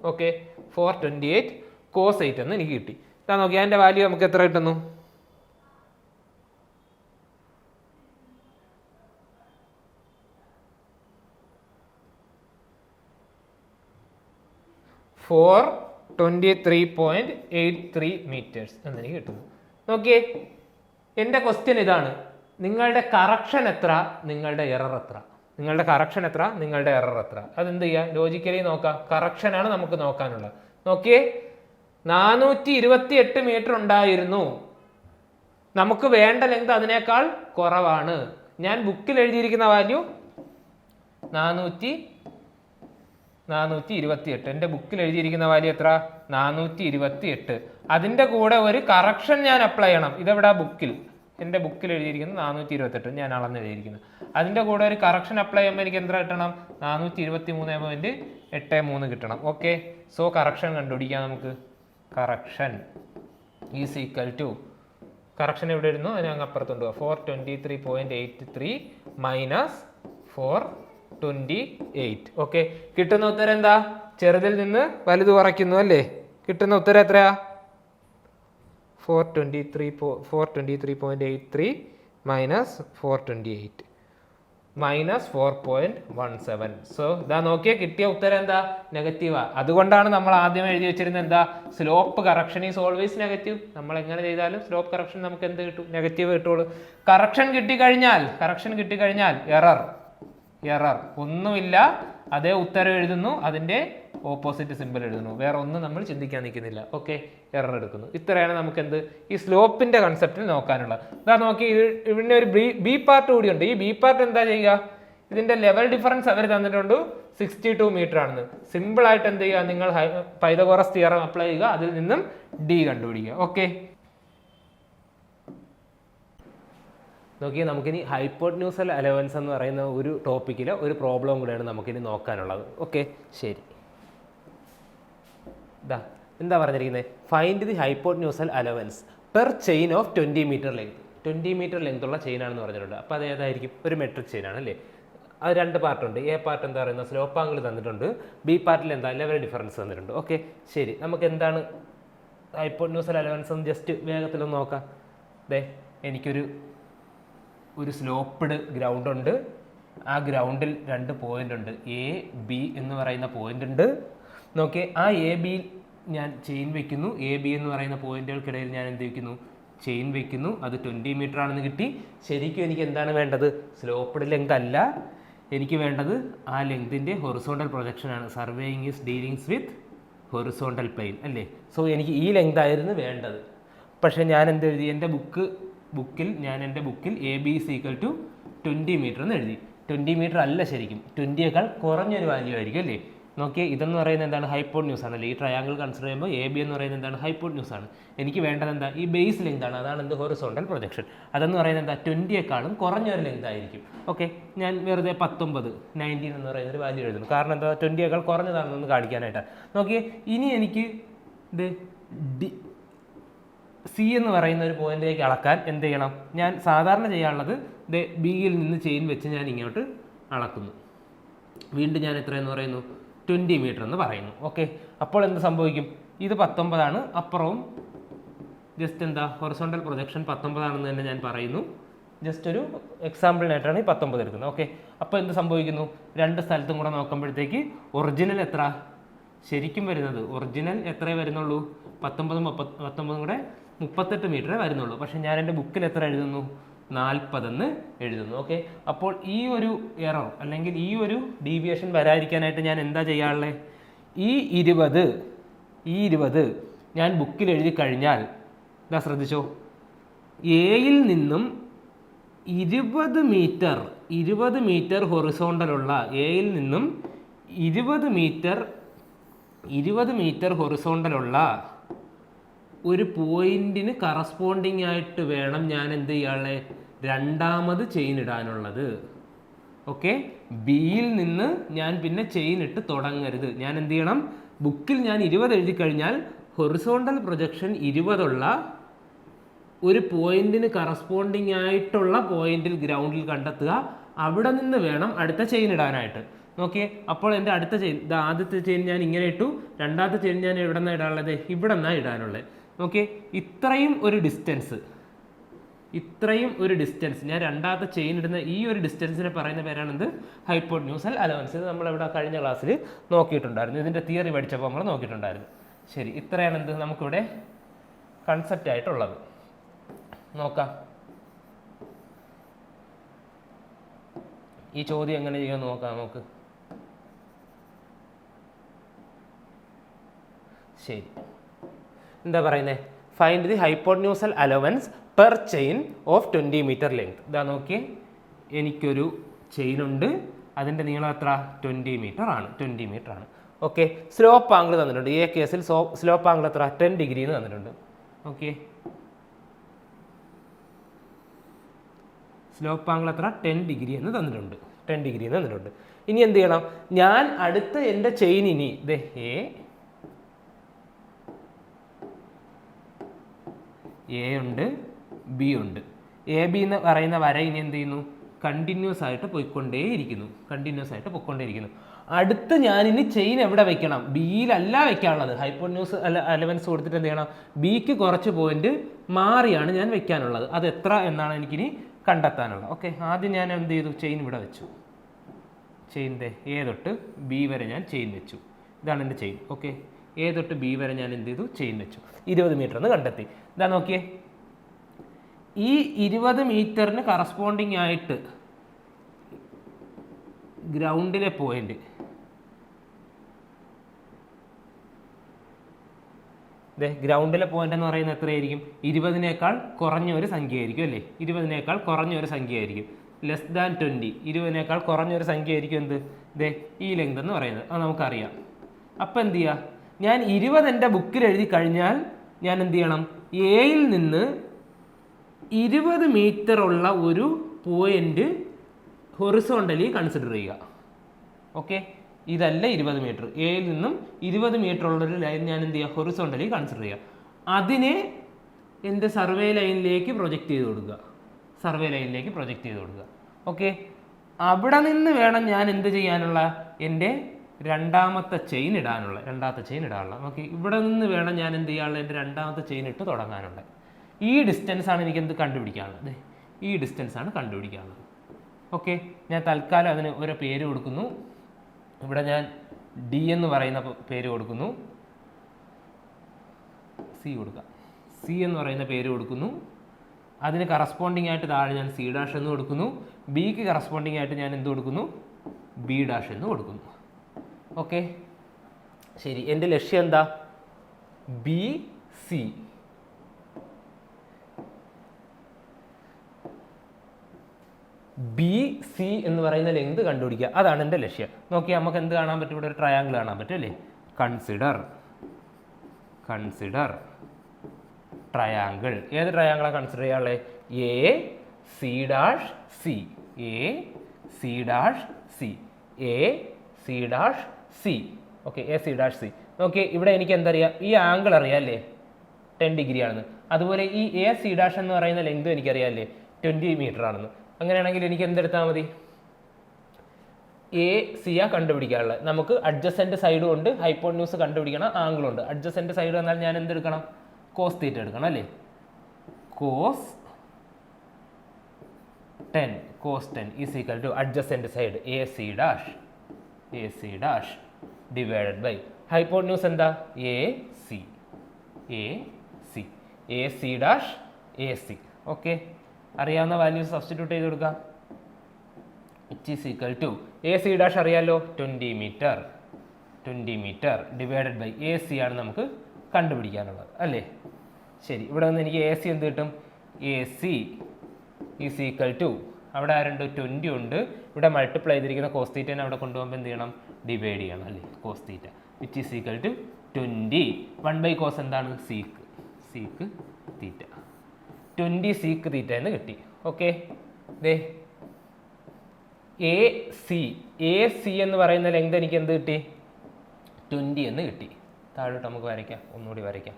ഓക്കെ, 428 cos 8 എന്ന് എനിക്ക് കിട്ടി. ഇതാ നോക്കി, അതിൻ്റെ വാല്യൂ നമുക്ക് എത്ര കിട്ടുന്നു? 423.83 meters എന്നെനിക്ക് കിട്ടുന്നു. നോക്കിയേ, എൻ്റെ ക്വസ്റ്റ്യൻ ഇതാണ്. നിങ്ങളുടെ കറക്ഷൻ എത്ര, നിങ്ങളുടെ എറർ എത്ര? അതെന്ത് ചെയ്യുക? ലോജിക്കലി നോക്കാം. കറക്ഷനാണ് നമുക്ക് നോക്കാനുള്ളത്. നോക്കിയേ, 428 മീറ്റർ ഉണ്ടായിരുന്നു. നമുക്ക് വേണ്ട ലെങ്ത് അതിനേക്കാൾ കുറവാണ്. ഞാൻ ബുക്കിൽ എഴുതിയിരിക്കുന്ന വാല്യൂ 428. എൻ്റെ ബുക്കിൽ എഴുതിയിരിക്കുന്ന വാല്യൂ എത്ര? 428. അതിൻ്റെ കൂടെ ഒരു കറക്ഷൻ ഞാൻ അപ്ലൈ ചെയ്യണം. ഇതെവിടെ? ബുക്കിൽ. എൻ്റെ ബുക്കിൽ എഴുതിയിരിക്കുന്നത് 428, ഞാൻ അളന്ന് എഴുതിയിരിക്കുന്നത്. അതിൻ്റെ കൂടെ ഒരു കറക്ഷൻ അപ്ലൈ ചെയ്യുമ്പോൾ എനിക്ക് എത്ര കിട്ടണം? 423.83 കിട്ടണം. ഓക്കെ, സോ കറക്ഷൻ കണ്ടുപിടിക്കാം നമുക്ക്. Correction is equal to, correction എവിടെ ഇരുന്നു? അതിന് അങ്ങ് അപ്പുറത്തുണ്ട്. 423.83 മൈനസ് 428. ഓക്കെ, കിട്ടുന്ന ഉത്തരം എന്താ? ചെറുതിൽ നിന്ന് വലുത് കുറയ്ക്കുന്നു അല്ലേ? കിട്ടുന്ന ഉത്തരം എത്രയാ? 423.83 മൈനസ് 428 മൈനസ് 4.17. സോ ഇതാ നോക്കിയാൽ കിട്ടിയ ഉത്തരം എന്താ? നെഗറ്റീവാ. അതുകൊണ്ടാണ് നമ്മൾ ആദ്യം എഴുതി വെച്ചിരുന്നത് എന്താ? Slope correction is always negative. നമ്മൾ എങ്ങനെ ചെയ്താലും സ്ലോപ്പ് കറക്ഷൻ നമുക്ക് എന്ത് കിട്ടും? നെഗറ്റീവ് കിട്ടുള്ളൂ. കറക്ഷൻ കിട്ടിക്കഴിഞ്ഞാൽ എറർ ഒന്നുമില്ല, അതേ ഉത്തരം എഴുതുന്നു, അതിന്റെ ഓപ്പോസിറ്റ് സിമ്പിൾ എഴുതുന്നു, വേറെ ഒന്നും നമ്മൾ ചിന്തിക്കാൻ നിൽക്കുന്നില്ല. ഓക്കെ, എറർ എടുക്കുന്നു. ഇത്രയാണ് നമുക്ക് എന്ത് ഈ സ്ലോപ്പിന്റെ കൺസെപ്റ്റിൽ നോക്കാനുള്ളത്. ഇതാ നോക്കി, ഇവിടെ ഒരു ബി പാർട്ട് കൂടിയുണ്ട്. ഈ ബി പാർട്ട് എന്താ ചെയ്യുക? ഇതിന്റെ ലെവൽ ഡിഫറൻസ് അവർ തന്നിട്ടുണ്ട് 62 മീറ്റർ ആണെന്ന്. സിമ്പിൾ ആയിട്ട് എന്ത് ചെയ്യുക? നിങ്ങൾ പൈതഗോറസ് തിയറം അപ്ലൈ ചെയ്യുക, അതിൽ നിന്നും ഡി കണ്ടുപിടിക്കുക. ഓക്കെ, നോക്കിയാൽ നമുക്കിനി ഹൈപ്പോട്ന്യൂസൽ അലവൻസ് എന്ന് പറയുന്ന ഒരു ടോപ്പിക്കിലെ ഒരു പ്രോബ്ലം കൂടെയാണ് നമുക്കിനി നോക്കാനുള്ളത്. ഓക്കെ, ശരി. എന്താ പറഞ്ഞിരിക്കുന്നത്? Find the hypotenusal allowance per chain of 20 metre length. 20 metre length ഉള്ള ചെയിൻ ആണെന്ന് പറഞ്ഞിട്ടുണ്ട്. അപ്പോൾ അത് ഏതായിരിക്കും? ഒരു മെട്രിക് ചെയിൻ ആണ് അല്ലേ? അത് രണ്ട് പാർട്ടുണ്ട്. എ പാർട്ട് എന്താ പറയുന്നത്? സ്ലോപ്പ് ആംഗിൾ തന്നിട്ടുണ്ട്. ബി പാർട്ടിൽ എന്താ? ലെവൽ ഡിഫറൻസ് തന്നിട്ടുണ്ട്. ഓക്കെ, ശരി. നമുക്ക് എന്താണ് ഹൈപ്പോട്ന്യൂസൽ അലവൻസ് എന്ന് ജസ്റ്റ് വേഗത്തിലൊന്ന് നോക്കാം. എനിക്കൊരു സ്ലോപ്പ്ഡ് ഗ്രൗണ്ട് ഉണ്ട്. ആ ഗ്രൗണ്ടിൽ രണ്ട് പോയിന്റ് ഉണ്ട്, എ ബി എന്ന് പറയുന്ന പോയിന്റ് ഉണ്ട്. നോക്കിയേ, ആ എ ബിയിൽ ഞാൻ ചെയിൻ വെക്കുന്നു. എ ബി എന്ന് പറയുന്ന പോയിന്റുകൾക്കിടയിൽ ഞാൻ എന്ത് വെക്കുന്നു? ചെയിൻ വെക്കുന്നു. അത് 20 മീറ്റർ ആണെന്ന് കിട്ടി. ശരിക്കും എനിക്ക് എന്താണ് വേണ്ടത്? സ്ലോപ്പ്ഡ് ലെങ്ത് അല്ല, എനിക്ക് വേണ്ടത് ആ ലെങ്തിൻ്റെ ഹൊറിസോണ്ടൽ പ്രൊജക്ഷൻ ആണ്. Surveying is dealings with horizontal plane അല്ലേ? സോ എനിക്ക് ഈ ലെങ്ത് ആയിരുന്നു വേണ്ടത്. പക്ഷേ ഞാൻ എന്ത് എഴുതി? എൻ്റെ ബുക്കിൽ A B is equal to 20 metre എന്ന് എഴുതി. 20 മീറ്റർ അല്ല, ശരിക്കും 20യേക്കാൾ കുറഞ്ഞൊരു വാല്യൂ ആയിരിക്കും അല്ലേ? നോക്കിയേ, ഇതെന്ന് പറയുന്നത് എന്താണ്? ഹൈപ്പോട്ന്യൂസ് ആണല്ലേ? ഈ ട്രയാങ്കിൾ കൺസിഡർ ചെയ്യുമ്പോൾ എ ബി എന്ന് പറയുന്നത് എന്താണ്? ഹൈപ്പോട്ന്യൂസ് ആണ്. എനിക്ക് വേണ്ടത് എന്താ? ഈ ബേസ് ലെങ്ത് ആണ്. അതാണ് എന്ത്? Horizontal projection. അതെന്ന് പറയുന്നത് എന്താ? 20യേക്കാളും കുറഞ്ഞൊരു ലെങ്ത് ആയിരിക്കും. ഓക്കെ, ഞാൻ വെറുതെ 19 എന്ന് പറയുന്ന ഒരു വാല്യൂ എഴുതുന്നു. കാരണം എന്താ? 20യേക്കാൾ കുറഞ്ഞതാണെന്ന് കാണിക്കാനായിട്ടാണ്. നോക്കിയേ, ഇനി എനിക്ക് ഇത് സി എന്ന് പറയുന്ന ഒരു പോയിന്റിലേക്ക് അളക്കാൻ എന്ത് ചെയ്യണം? ഞാൻ സാധാരണ ചെയ്യാനുള്ളത് ബിയിൽ നിന്ന് ചെയിൻ വെച്ച് ഞാൻ ഇങ്ങോട്ട് അളക്കുന്നു. വീണ്ടും ഞാൻ എത്രയെന്ന് പറയുന്നു? 20 മീറ്റർ എന്ന് പറയുന്നു. ഓക്കെ, അപ്പോൾ എന്ത് സംഭവിക്കും? ഇത് 19 അപ്പുറവും ജസ്റ്റ് എന്താ? ഹൊറിസോണ്ടൽ പ്രൊജക്ഷൻ 19 ആണെന്ന് തന്നെ ഞാൻ പറയുന്നു. ജസ്റ്റ് ഒരു എക്സാമ്പിളിനായിട്ടാണ് ഈ 19 എടുക്കുന്നത്. ഓക്കെ, അപ്പോൾ എന്ത് സംഭവിക്കുന്നു? രണ്ട് സ്ഥലത്തും കൂടെ നോക്കുമ്പോഴത്തേക്ക് ഒറിജിനൽ എത്ര ശരിക്കും വരുന്നത്? ഒറിജിനൽ എത്രയേ വരുന്നുള്ളൂ? 19 കൂടെ 38 മീറ്ററേ വരുന്നുള്ളൂ. പക്ഷെ ഞാൻ എൻ്റെ ബുക്കിൽ എത്ര എഴുതുന്നു? 40 എന്ന് എഴുതുന്നു. ഓക്കെ, അപ്പോൾ ഈ ഒരു എറർ അല്ലെങ്കിൽ ഈ ഒരു ഡീവിയേഷൻ വരാതിരിക്കാനായിട്ട് ഞാൻ എന്താ ചെയ്യാനുള്ളത്? ഈ 20 ഞാൻ ബുക്കിൽ എഴുതി കഴിഞ്ഞാൽ എന്താ ശ്രദ്ധിച്ചോ? എയിൽ നിന്നും 20 മീറ്റർ ഹൊറിസോണ്ടലുള്ള എയിൽ നിന്നും 20 മീറ്റർ ഹൊറിസോണ്ടലുള്ള ഒരു പോയിന്റിന് കറസ്പോണ്ടിങ് ആയിട്ട് വേണം ഞാൻ എന്ത് ചെയ്യാളെ? രണ്ടാമത് ചെയിൻ ഇടാനുള്ളത്. ഓക്കെ, ബിയിൽ നിന്ന് ഞാൻ പിന്നെ ചെയിൻ ഇട്ട് തുടങ്ങരുത്. ഞാൻ എന്ത് ചെയ്യണം? ബുക്കിൽ ഞാൻ 20 എഴുതി കഴിഞ്ഞാൽ ഹൊറിസോണ്ടൽ പ്രൊജക്ഷൻ 20 ഉള്ള ഒരു പോയിന്റിന് കറസ്പോണ്ടിങ് ആയിട്ടുള്ള പോയിന്റിൽ ഗ്രൗണ്ടിൽ കണ്ടെത്തുക. അവിടെ നിന്ന് വേണം അടുത്ത ചെയിൻ ഇടാനായിട്ട്. നോക്കിയേ, അപ്പോൾ എൻ്റെ അടുത്ത ചെയിൻ, ആദ്യത്തെ ചെയിൻ ഞാൻ ഇങ്ങനെ ഇട്ടു. രണ്ടാമത്തെ ചെയിൻ ഞാൻ എവിടെ നിന്നാണ് ഇടാനുള്ളത്? ഇവിടെ നിന്നാണ് ഇടാനുള്ളത്. നോക്കിയേ, ഇത്രയും ഒരു ഡിസ്റ്റൻസ് ഞാൻ രണ്ടാമത്തെ ചെയിൻ ഇടുന്ന ഈ ഒരു ഡിസ്റ്റൻസിനെ പറയുന്ന പേരാണെന്ത്? ഹൈപ്പോട്ന്യൂസൽ അലവൻസ്. ഇത് നമ്മളിവിടെ കഴിഞ്ഞ ക്ലാസ്സിൽ നോക്കിയിട്ടുണ്ടായിരുന്നു. ഇതിൻ്റെ തിയറി പഠിച്ചപ്പോൾ നമ്മൾ നോക്കിയിട്ടുണ്ടായിരുന്നു. ശരി, ഇത്രയാണ് എന്ത് നമുക്കിവിടെ കൺസെപ്റ്റ് ആയിട്ടുള്ളത്. നോക്കാം ഈ ചോദ്യം എങ്ങനെ ചെയ്യുമെന്ന് നോക്കാം നമുക്ക്. ശരി, എന്താ പറയുന്നത്? Find the hypotenusal allowance per chain of 20 metre length. ഇതാ നോക്കിയേ, എനിക്കൊരു ചെയിൻ ഉണ്ട്. അതിൻ്റെ നീളം എത്ര? 20 മീറ്റർ ആണ്. ഓക്കെ, സ്ലോപ്പ് ആംഗിൾ തന്നിട്ടുണ്ട്. ഈ കേസിൽ സ്ലോപ്പ് ആംഗിൾ എത്ര? 10 ഡിഗ്രി എന്ന് തന്നിട്ടുണ്ട്. ഓക്കെ, സ്ലോപ്പ് ആംഗിൾ എത്ര? 10 ഡിഗ്രി എന്ന് തന്നിട്ടുണ്ട്. ഇനി എന്ത് ചെയ്യണം? ഞാൻ അടുത്ത എൻ്റെ ചെയിനിനി എ ഉണ്ട്, ബി ഉണ്ട്. എ ബി എന്ന് പറയുന്ന വര ഇനി എന്ത് ചെയ്യുന്നു? കണ്ടിന്യൂസ് ആയിട്ട് പോയിക്കൊണ്ടേയിരിക്കുന്നു. അടുത്ത് ഞാനിനി ചെയിൻ എവിടെ വെക്കണം? ബിയിലല്ല വെക്കാനുള്ളത്. ഹൈപ്പോന്യൂസ് അലവൻസ് കൊടുത്തിട്ട് എന്ത് ചെയ്യണം? ബിക്ക് കുറച്ച് പോയിന്റ് മാറിയാണ് ഞാൻ വെക്കാനുള്ളത്. അത് എത്ര എന്നാണ് എനിക്കിനി കണ്ടെത്താനുള്ളത്. ഓക്കെ, ആദ്യം ഞാൻ എന്ത് ചെയ്തു? ചെയിൻ ഇവിടെ വെച്ചു. ചെയിൻ്റെ എ തൊട്ട് ബി വരെ ഞാൻ ചെയിൻ വെച്ചു. ഇതാണ് എൻ്റെ ചെയിൻ. ഓക്കെ, എ തൊട്ട് ബി വരെ ഞാൻ എന്ത് ചെയ്തു? ചെയിൻ വെച്ചു. 20 മീറ്റർ എന്ന് കണ്ടെത്തി. ഇതാ നോക്കിയേ, ഈ 20 മീറ്ററിന് കറസ്പോണ്ടിങ് ആയിട്ട് ഗ്രൗണ്ടിലെ പോയിന്റ് ഗ്രൗണ്ടിലെ പോയിന്റ് എന്ന് പറയുന്നത് എത്രയായിരിക്കും? 20നേക്കാൾ കുറഞ്ഞ ഒരു സംഖ്യയായിരിക്കും അല്ലേ? 20നേക്കാൾ കുറഞ്ഞ ഒരു സംഖ്യയായിരിക്കും. ലെസ് ദാൻ 20, 20നേക്കാൾ കുറഞ്ഞൊരു സംഖ്യ ആയിരിക്കും എന്ത്? ഈ ലെങ്ത് എന്ന് പറയുന്നത്. അത് നമുക്കറിയാം. അപ്പം എന്ത് ചെയ്യുക? ഞാൻ 20 എൻ്റെ ബുക്കിൽ എഴുതി കഴിഞ്ഞാൽ ഞാൻ എന്ത് ചെയ്യണം? എയിൽ നിന്ന് 20 മീറ്റർ ഉള്ള ഒരു പോയിന്റ് ഹൊറിസോണ്ടലി കൺസിഡർ ചെയ്യുക. ഓക്കെ, ഇതല്ല 20 മീറ്റർ. എയിൽ നിന്നും 20 മീറ്റർ ഉള്ളൊരു ലൈൻ ഞാൻ എന്ത് ചെയ്യുക? ഹൊറിസോണ്ടലി കൺസിഡർ ചെയ്യുക. അതിനെ എൻ്റെ സർവേ ലൈനിലേക്ക് പ്രൊജക്റ്റ് ചെയ്ത് കൊടുക്കുക. ഓക്കെ, അവിടെ നിന്ന് വേണം ഞാൻ എന്ത് ചെയ്യാനുള്ള? എൻ്റെ രണ്ടാമത്തെ ചെയിൻ ഇടാനുള്ള. ഓക്കെ, ഇവിടെ നിന്ന് വേണം ഞാൻ എന്ത് ചെയ്യാനുള്ള? എൻ്റെ രണ്ടാമത്തെ ചെയിൻ ഇട്ട് തുടങ്ങാനുള്ള. ഈ ഡിസ്റ്റൻസ് ആണ് എനിക്ക് എന്ത് കണ്ടുപിടിക്കാനുള്ളത്? ഓക്കെ, ഞാൻ തൽക്കാലം അതിന് ഒരു പേര് കൊടുക്കുന്നു. ഇവിടെ ഞാൻ ഡി എന്ന് പറയുന്ന പേര് കൊടുക്കുന്നു. സി എന്ന് പറയുന്ന പേര് കൊടുക്കുന്നു. അതിന് കറസ്പോണ്ടിങ് ആയിട്ട് താഴെ ഞാൻ സി ഡാഷ് എന്ന് കൊടുക്കുന്നു. ബിക്ക് കറസ്പോണ്ടിങ് ആയിട്ട് ഞാൻ എന്ത് കൊടുക്കുന്നു? ബി ഡാഷ് എന്ന് കൊടുക്കുന്നു. ഓക്കെ, ശരി. എൻ്റെ ലക്ഷ്യം എന്താ? B C. എന്ന് പറയുന്ന ലെങ്ത് കണ്ടുപിടിക്കുക. അതാണ് എൻ്റെ ലക്ഷ്യം. നോക്കിയാൽ നമുക്ക് എന്ത് കാണാൻ പറ്റും? ഇവിടെ ഒരു ട്രയാങ്കിൾ കാണാൻ പറ്റും അല്ലേ? Consider triangle. ഏത് ട്രയാങ്കിളാണ് കൺസിഡർ ചെയ്യാനുള്ളത്? A C dash C. Okay, A C dash C. Okay, ഇവിടെ എനിക്ക് എന്തറിയാം? ഈ ആംഗിൾ അറിയാം അല്ലേ? 10 ഡിഗ്രി ആണെന്ന്. അതുപോലെ ഈ എ സി ഡാഷ് എന്ന് പറയുന്ന ലെങ്ത് എനിക്കറിയാം അല്ലേ? 20 മീറ്റർ ആണെന്ന്. അങ്ങനെയാണെങ്കിൽ എനിക്ക് എന്തെടുത്താൽ മതി? എ സിയാ കണ്ടുപിടിക്കാനുള്ളത്. നമുക്ക് അഡ്ജസെന്റ് സൈഡും ഉണ്ട്, ഹൈപ്പോന്യൂസ് കണ്ടുപിടിക്കണം, ആംഗിൾ ഉണ്ട്. അഡ്ജസെന്റ് സൈഡ് എന്നാൽ ഞാൻ എന്തെടുക്കണം? കോസ് തീറ്റ എടുക്കണം അല്ലേ? Cos 10 is equal to adjacent side A C dash divided by hypotenuse എന്താ? A C dash A C. Okay, അറിയാവുന്ന വാല്യൂസ് സബ്സ്റ്റിറ്റ്യൂട്ട് ചെയ്ത് കൊടുക്കാം. It is equal to A C dash അറിയാലോ? 20 metre divided by A C ആണ് നമുക്ക് കണ്ടുപിടിക്കാനുള്ളത് അല്ലേ? ശരി, ഇവിടെ നിന്ന് എനിക്ക് എ സി എന്ത് കിട്ടും? A C is equal to, അവിടെ ആരുണ്ട്? 20 ഉണ്ട്. ഇവിടെ മൾട്ടിപ്ലൈ ചെയ്തിരിക്കുന്ന കോസ് തീറ്റനെ അവിടെ കൊണ്ടുപോകുമ്പോൾ എന്ത് ചെയ്യണം? ഡിവൈഡ് ചെയ്യണം അല്ലേ? Cos theta which is equal to 20. 1 cos എന്താണ്? Sec theta. 20 സീക്ക് തീറ്റ എന്ന് കിട്ടി. ഓക്കെ, എ സി എന്ന് പറയുന്ന ലെങ്ത് എനിക്ക് എന്ത് കിട്ടി? 20 എന്ന് കിട്ടി. താഴോട്ട് നമുക്ക് വരയ്ക്കാം, ഒന്നുകൂടി വരയ്ക്കാം.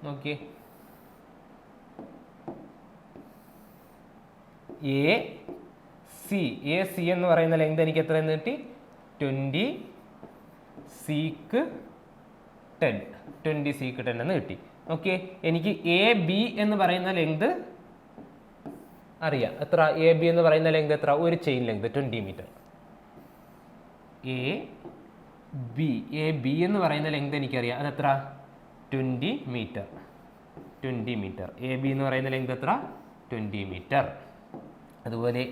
നോക്കിയേ, എ സി എന്ന് പറയുന്ന ലെങ്ത് എനിക്ക് എത്ര എന്ന് കിട്ടി? 20 സീക്ക് 10 എന്ന് കിട്ടി. ഓക്കെ, എനിക്ക് എ ബി എന്ന് പറയുന്ന ലെങ്ത് അറിയാം. എത്ര? എ ബി എന്ന് പറയുന്ന ലെങ്ത് എത്ര? ഒരു chain length 20 metre. A B എന്ന് പറയുന്ന ലെങ്ത് എനിക്കറിയാം. അതെത്ര? 20 മീറ്റർ. എ ബി എന്ന് പറയുന്ന ലെങ്ത് എത്ര? 20 മീറ്റർ. അതുപോലെ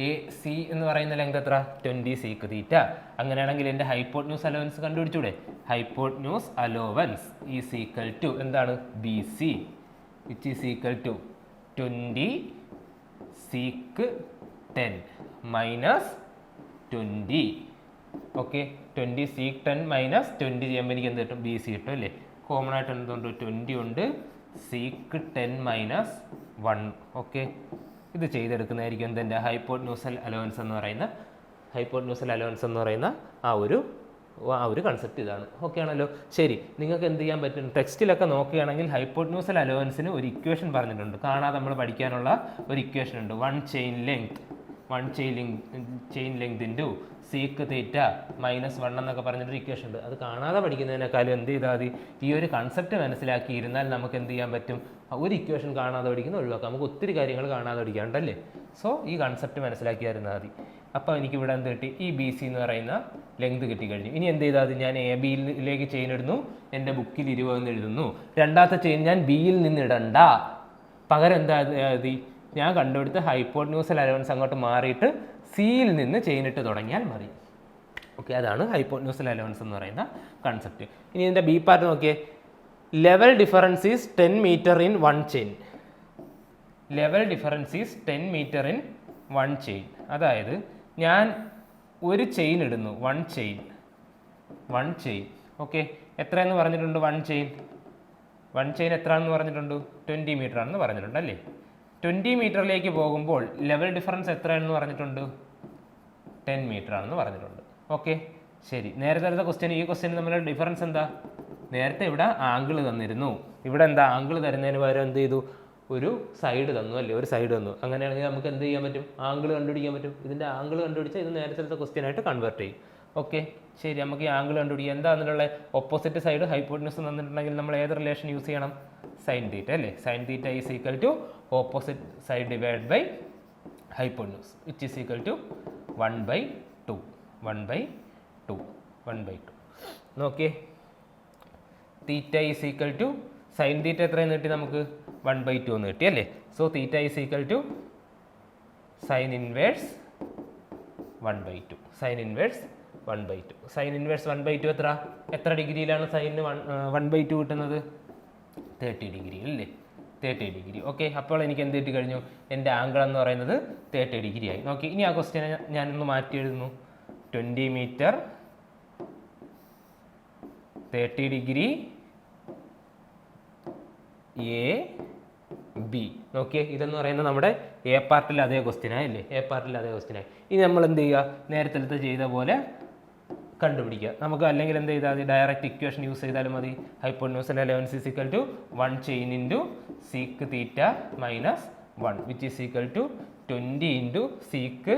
എ സി എന്ന് പറയുന്ന ലെങ്ത് എത്ര? 20 സീക്ക് തീറ്റ. അങ്ങനെയാണെങ്കിൽ എൻ്റെ ഹൈപ്പോട്ന്യൂസ് അലോവൻസ് കണ്ടുപിടിച്ചൂടെ? Hypotenuse allowance is equal to എന്താണ്? B C which is equal to 20 sec 10 minus 20. Okay, 20 sec 10 minus 20 ചെയ്യുമ്പോൾ എനിക്ക് എന്ത് കിട്ടും? ബി സി കിട്ടും അല്ലേ? കോമൺ ആയിട്ട് എന്തുണ്ട്? 20 ഉണ്ട്. Seek 10 minus 1. ഓക്കെ, ഇത് ചെയ്തെടുക്കുന്നതായിരിക്കും എന്തെൻ്റെ ഹൈപ്പോട്ന്യൂസൽ അലോവൻസ് എന്ന് പറയുന്ന ആ ഒരു ആ ഒരു കൺസെപ്റ്റ് ഇതാണ്. ഓക്കെ ആണല്ലോ. ശരി, നിങ്ങൾക്ക് എന്ത് ചെയ്യാൻ പറ്റും, ടെക്സ്റ്റിലൊക്കെ നോക്കുകയാണെങ്കിൽ ഹൈപ്പോട്ന്യൂസൽ അലവൻസിന് ഒരു ഇക്വേഷൻ പറഞ്ഞിട്ടുണ്ട്, കാണാതെ നമ്മൾ പഠിക്കാനുള്ള ഒരു ഇക്വേഷൻ ഉണ്ട്. One chain length into sec theta -1 എന്നൊക്കെ പറഞ്ഞിട്ടൊരു ഇക്വേഷൻ ഉണ്ട്. അത് കാണാതെ പഠിക്കുന്നതിനേക്കാളും എന്ത് ചെയ്താൽ മതി, ഈ ഒരു കൺസെപ്റ്റ് മനസ്സിലാക്കിയിരുന്നാൽ നമുക്ക് എന്ത് ചെയ്യാൻ പറ്റും, ഒരു ഇക്വേഷൻ കാണാതെ പഠിക്കുന്ന ഒഴിവാക്കാം. നമുക്ക് ഒത്തിരി കാര്യങ്ങൾ കാണാതെ പഠിക്കാണ്ടല്ലേ. സോ ഈ കൺസെപ്റ്റ് മനസ്സിലാക്കിയിരുന്നാൽ മതി. അപ്പോൾ എനിക്കിവിടെ എന്ത് കിട്ടി, ഈ ബി സി എന്ന് പറയുന്ന ലെങ്ത് കിട്ടിക്കഴിഞ്ഞു. ഇനി എന്ത് ചെയ്താൽ മതി, ഞാൻ എ ബിയിലേക്ക് ചെയിൻ ഇടുന്നു, എൻ്റെ ബുക്കിൽ 20 എന്ന് എഴുതുന്നു. രണ്ടാമത്തെ ചെയിൻ ഞാൻ ബിയിൽ നിന്ന് ഇടണ്ട, പകരം എന്താ മതി, ഞാൻ കണ്ടുപിടുത്ത ഹൈപ്പോട്ന്യൂസൽ അലവൻസ് അങ്ങോട്ട് മാറിയിട്ട് സിയിൽ നിന്ന് ചെയിൻ ഇട്ട് തുടങ്ങിയാൽ മതി. ഓക്കെ, അതാണ് ഹൈപ്പോട്ന്യൂസൽ അലവൻസ് എന്ന് പറയുന്ന കൺസെപ്റ്റ്. ഇനി ഇതിൻ്റെ ബി പാർട്ട് നോക്കിയേ. Level difference is 10 metre in one chain. Level difference is 10 metre in one chain. അതായത് ഞാൻ ഒരു ചെയിൻ ഇടുന്നു, വൺ ചെയിൻ. ഓക്കെ, എത്രയെന്ന് പറഞ്ഞിട്ടുണ്ട്, വൺ ചെയിൻ എത്രയാണെന്ന് പറഞ്ഞിട്ടുണ്ട്, 20 മീറ്റർ ആണെന്ന് പറഞ്ഞിട്ടുണ്ട് അല്ലേ. 20 മീറ്ററിലേക്ക് പോകുമ്പോൾ ലെവൽ ഡിഫറൻസ് എത്രയാണെന്ന് പറഞ്ഞിട്ടുണ്ട്, 10 മീറ്റർ ആണെന്ന് പറഞ്ഞിട്ടുണ്ട്. ഓക്കെ, ശരി. നേരത്തെ ക്വസ്റ്റ്യൻ ഈ ക്വസ്റ്റ്യൻ തമ്മിലുള്ള ഡിഫറൻസ് എന്താ, നേരത്തെ ഇവിടെ ആംഗിൾ തന്നിരുന്നു, ഇവിടെ എന്താ ആംഗിൾ തരുന്നതിന് പകരം എന്ത് ചെയ്തു, ഒരു സൈഡ് തന്നു അല്ലേ, ഒരു സൈഡ് തന്നു. അങ്ങനെയാണെങ്കിൽ നമുക്ക് എന്ത് ചെയ്യാൻ പറ്റും, ആംഗിൾ കണ്ടുപിടിക്കാൻ പറ്റും. ഇതിൻ്റെ ആംഗിൾ കണ്ടുപിടിച്ചാൽ ഇത് നേരത്തെ ക്വസ്റ്റ്യൻ ആയിട്ട് കൺവേർട്ട് ചെയ്യും. ഓക്കെ, ശരി. നമുക്ക് ഈ ആംഗിൾ കണ്ടുപിടിക്കുക. എന്താ അതിനുള്ള ഓപ്പോസിറ്റ് സൈഡ് ഹൈപ്പോട്ന്യൂസ് തന്നിട്ടുണ്ടെങ്കിൽ നമ്മൾ ഏത് റിലേഷൻ യൂസ് ചെയ്യണം, സൈൻ തീറ്റ അല്ലേ. Sine theta is equal to opposite side divide by hypotenuse which is equal to 1/2. നോക്കിയേ, theta is equal to sine theta എത്രയെന്ന് കിട്ടി നമുക്ക്, 1/2 എന്ന് കിട്ടി അല്ലേ. So theta is equal to sine inverse 1/2. Sine inverse 1/2 എത്ര ഡിഗ്രിയിലാണ് സൈനിന് 1/2 കിട്ടുന്നത്, 30 ഡിഗ്രി അല്ലേ, 30 ഡിഗ്രി. ഓക്കെ, അപ്പോൾ എനിക്ക് എന്ത് കിട്ടി കഴിഞ്ഞു, എൻ്റെ ആംഗിൾ എന്ന് പറയുന്നത് 30 ഡിഗ്രി ആയി. നോക്കി, ഇനി ആ ക്വസ്റ്റ്യനെ ഞാനൊന്ന് മാറ്റി എഴുതുന്നു. 20 മീറ്റർ 30 ഡിഗ്രി എ ബി. നോക്കിയേ, ഇതെന്ന് പറയുന്നത് നമ്മുടെ എ പാർട്ടിൽ അതേ ക്വസ്റ്റ്യനായി അല്ലേ, ഇനി നമ്മൾ എന്ത് ചെയ്യുക, നേരത്തെ ചെയ്ത പോലെ കണ്ടുപിടിക്കുക. നമുക്ക് അല്ലെങ്കിൽ എന്ത് ചെയ്താൽ മതി, ഡയറക്റ്റ് ഇക്വേഷൻ യൂസ് ചെയ്താലും മതി. Hypotenusal allowance is equal to 1 chain into sec theta -1 which is equal to 20 into sec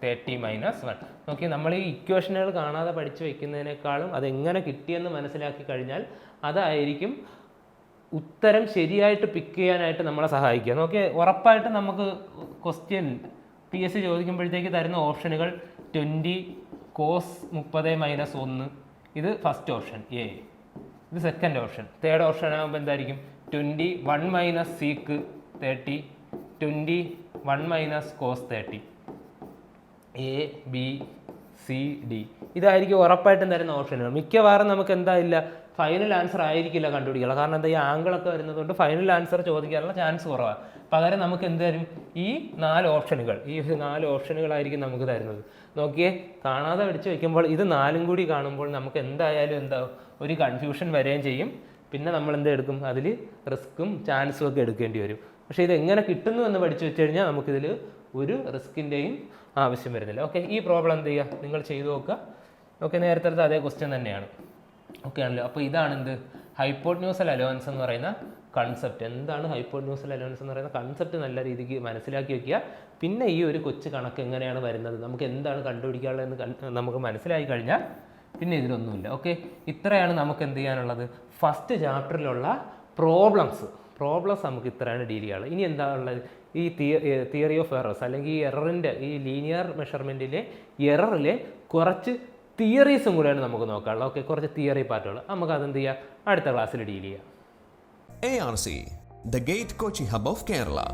30 -1. നോക്കി, നമ്മൾ ഈ ഇക്വേഷനുകൾ കാണാതെ പഠിച്ചു വെക്കുന്നതിനേക്കാളും അതെങ്ങനെ കിട്ടിയെന്ന് മനസ്സിലാക്കി കഴിഞ്ഞാൽ അതായിരിക്കും ഉത്തരം ശരിയായിട്ട് പിക്ക് ചെയ്യാനായിട്ട് നമ്മളെ സഹായിക്കുക. നോക്കി, ഉറപ്പായിട്ട് നമുക്ക് ക്വസ്റ്റ്യൻ PSC ചോദിക്കുമ്പോഴത്തേക്ക് തരുന്ന ഓപ്ഷനുകൾ 20 cos 30 - 1, ഇത് ഫസ്റ്റ് ഓപ്ഷൻ എ, ഇത് സെക്കൻഡ് ഓപ്ഷൻ. തേർഡ് ഓപ്ഷൻ ആകുമ്പോൾ എന്തായിരിക്കും, 21 - seek 30, 21 - cos 30, A B C D. ഇതായിരിക്കും ഉറപ്പായിട്ടും തരുന്ന ഓപ്ഷനുകൾ. മിക്കവാറും നമുക്ക് എന്താ ഇല്ല, ഫൈനൽ ആൻസർ ആയിരിക്കില്ല കണ്ടുപിടിക്കുക. കാരണം എന്താ, ഈ ആംഗിളൊക്കെ വരുന്നതുകൊണ്ട് ഫൈനൽ ആൻസർ ചോദിക്കാനുള്ള ചാൻസ് കുറവാണ്. പകരം നമുക്ക് എന്ത് തരും, ഈ 4 ഓപ്ഷനുകളായിരിക്കും നമുക്ക് തരുന്നത്. നോക്കിയേ, കാണാതെ പഠിച്ച് വയ്ക്കുമ്പോൾ ഇത് 4ഉം കൂടി കാണുമ്പോൾ നമുക്ക് എന്തായാലും ഒരു കൺഫ്യൂഷൻ വരികയും ചെയ്യും. പിന്നെ നമ്മൾ എന്തെടുക്കും, അതിൽ റിസ്ക്കും ചാൻസും ഒക്കെ എടുക്കേണ്ടി വരും. പക്ഷേ ഇത് എങ്ങനെ കിട്ടുന്നു എന്ന് പഠിച്ചു വെച്ച് കഴിഞ്ഞാൽ നമുക്കിതിൽ ഒരു റിസ്കിൻ്റെയും ആവശ്യം വരുന്നില്ല. ഓക്കെ, ഈ പ്രോബ്ലം എന്ത് ചെയ്യുക, നിങ്ങൾ ചെയ്തു നോക്കുക. ഓക്കെ, നേരത്തെ അതേ ക്വസ്റ്റ്യൻ തന്നെയാണ്. ഓക്കെ ആണല്ലോ. അപ്പോൾ ഇതാണ് എന്ത്, ഹൈപ്പോട്ന്യൂസൽ അലവൻസ് എന്ന് പറയുന്ന കൺസെപ്റ്റ്. എന്താണ് ഹൈപ്പോട്ന്യൂസൽ അലവൻസ് എന്ന് പറയുന്ന കൺസെപ്റ്റ് നല്ല രീതിക്ക് മനസ്സിലാക്കി വയ്ക്കുക. പിന്നെ ഈ ഒരു കൊച്ചു കണക്ക് എങ്ങനെയാണ് വരുന്നത്, നമുക്ക് എന്താണ് കണ്ടുപിടിക്കാനുള്ളതെന്ന് നമുക്ക് മനസ്സിലാക്കി കഴിഞ്ഞാൽ പിന്നെ ഇതിലൊന്നുമില്ല. ഓക്കെ, ഇത്രയാണ് നമുക്ക് എന്ത് ചെയ്യാനുള്ളത്. ഫസ്റ്റ് ചാപ്റ്ററിലുള്ള പ്രോബ്ലംസ് നമുക്ക് ഇത്രയാണ് ഡീൽ ചെയ്യാനുള്ളത്. ഇനി എന്താ ഉള്ളത്, ഈ തിയറി ഓഫ് എറേഴ്സ് അല്ലെങ്കിൽ ഈ എററിൻ്റെ, ഈ ലീനിയർ മെഷർമെൻറ്റിലെ എററിലെ കുറച്ച് തിയറീസും കൂടെയാണ് നമുക്ക് നോക്കാനുള്ളത്. ഓക്കെ, കുറച്ച് തിയറി പാർട്ടുകൾ നമുക്ക് അതെന്ത് ചെയ്യാം, അടുത്ത ക്ലാസ്സിൽ ഡീൽ ചെയ്യാം. ARC, the Gate Kochi Hub of Kerala.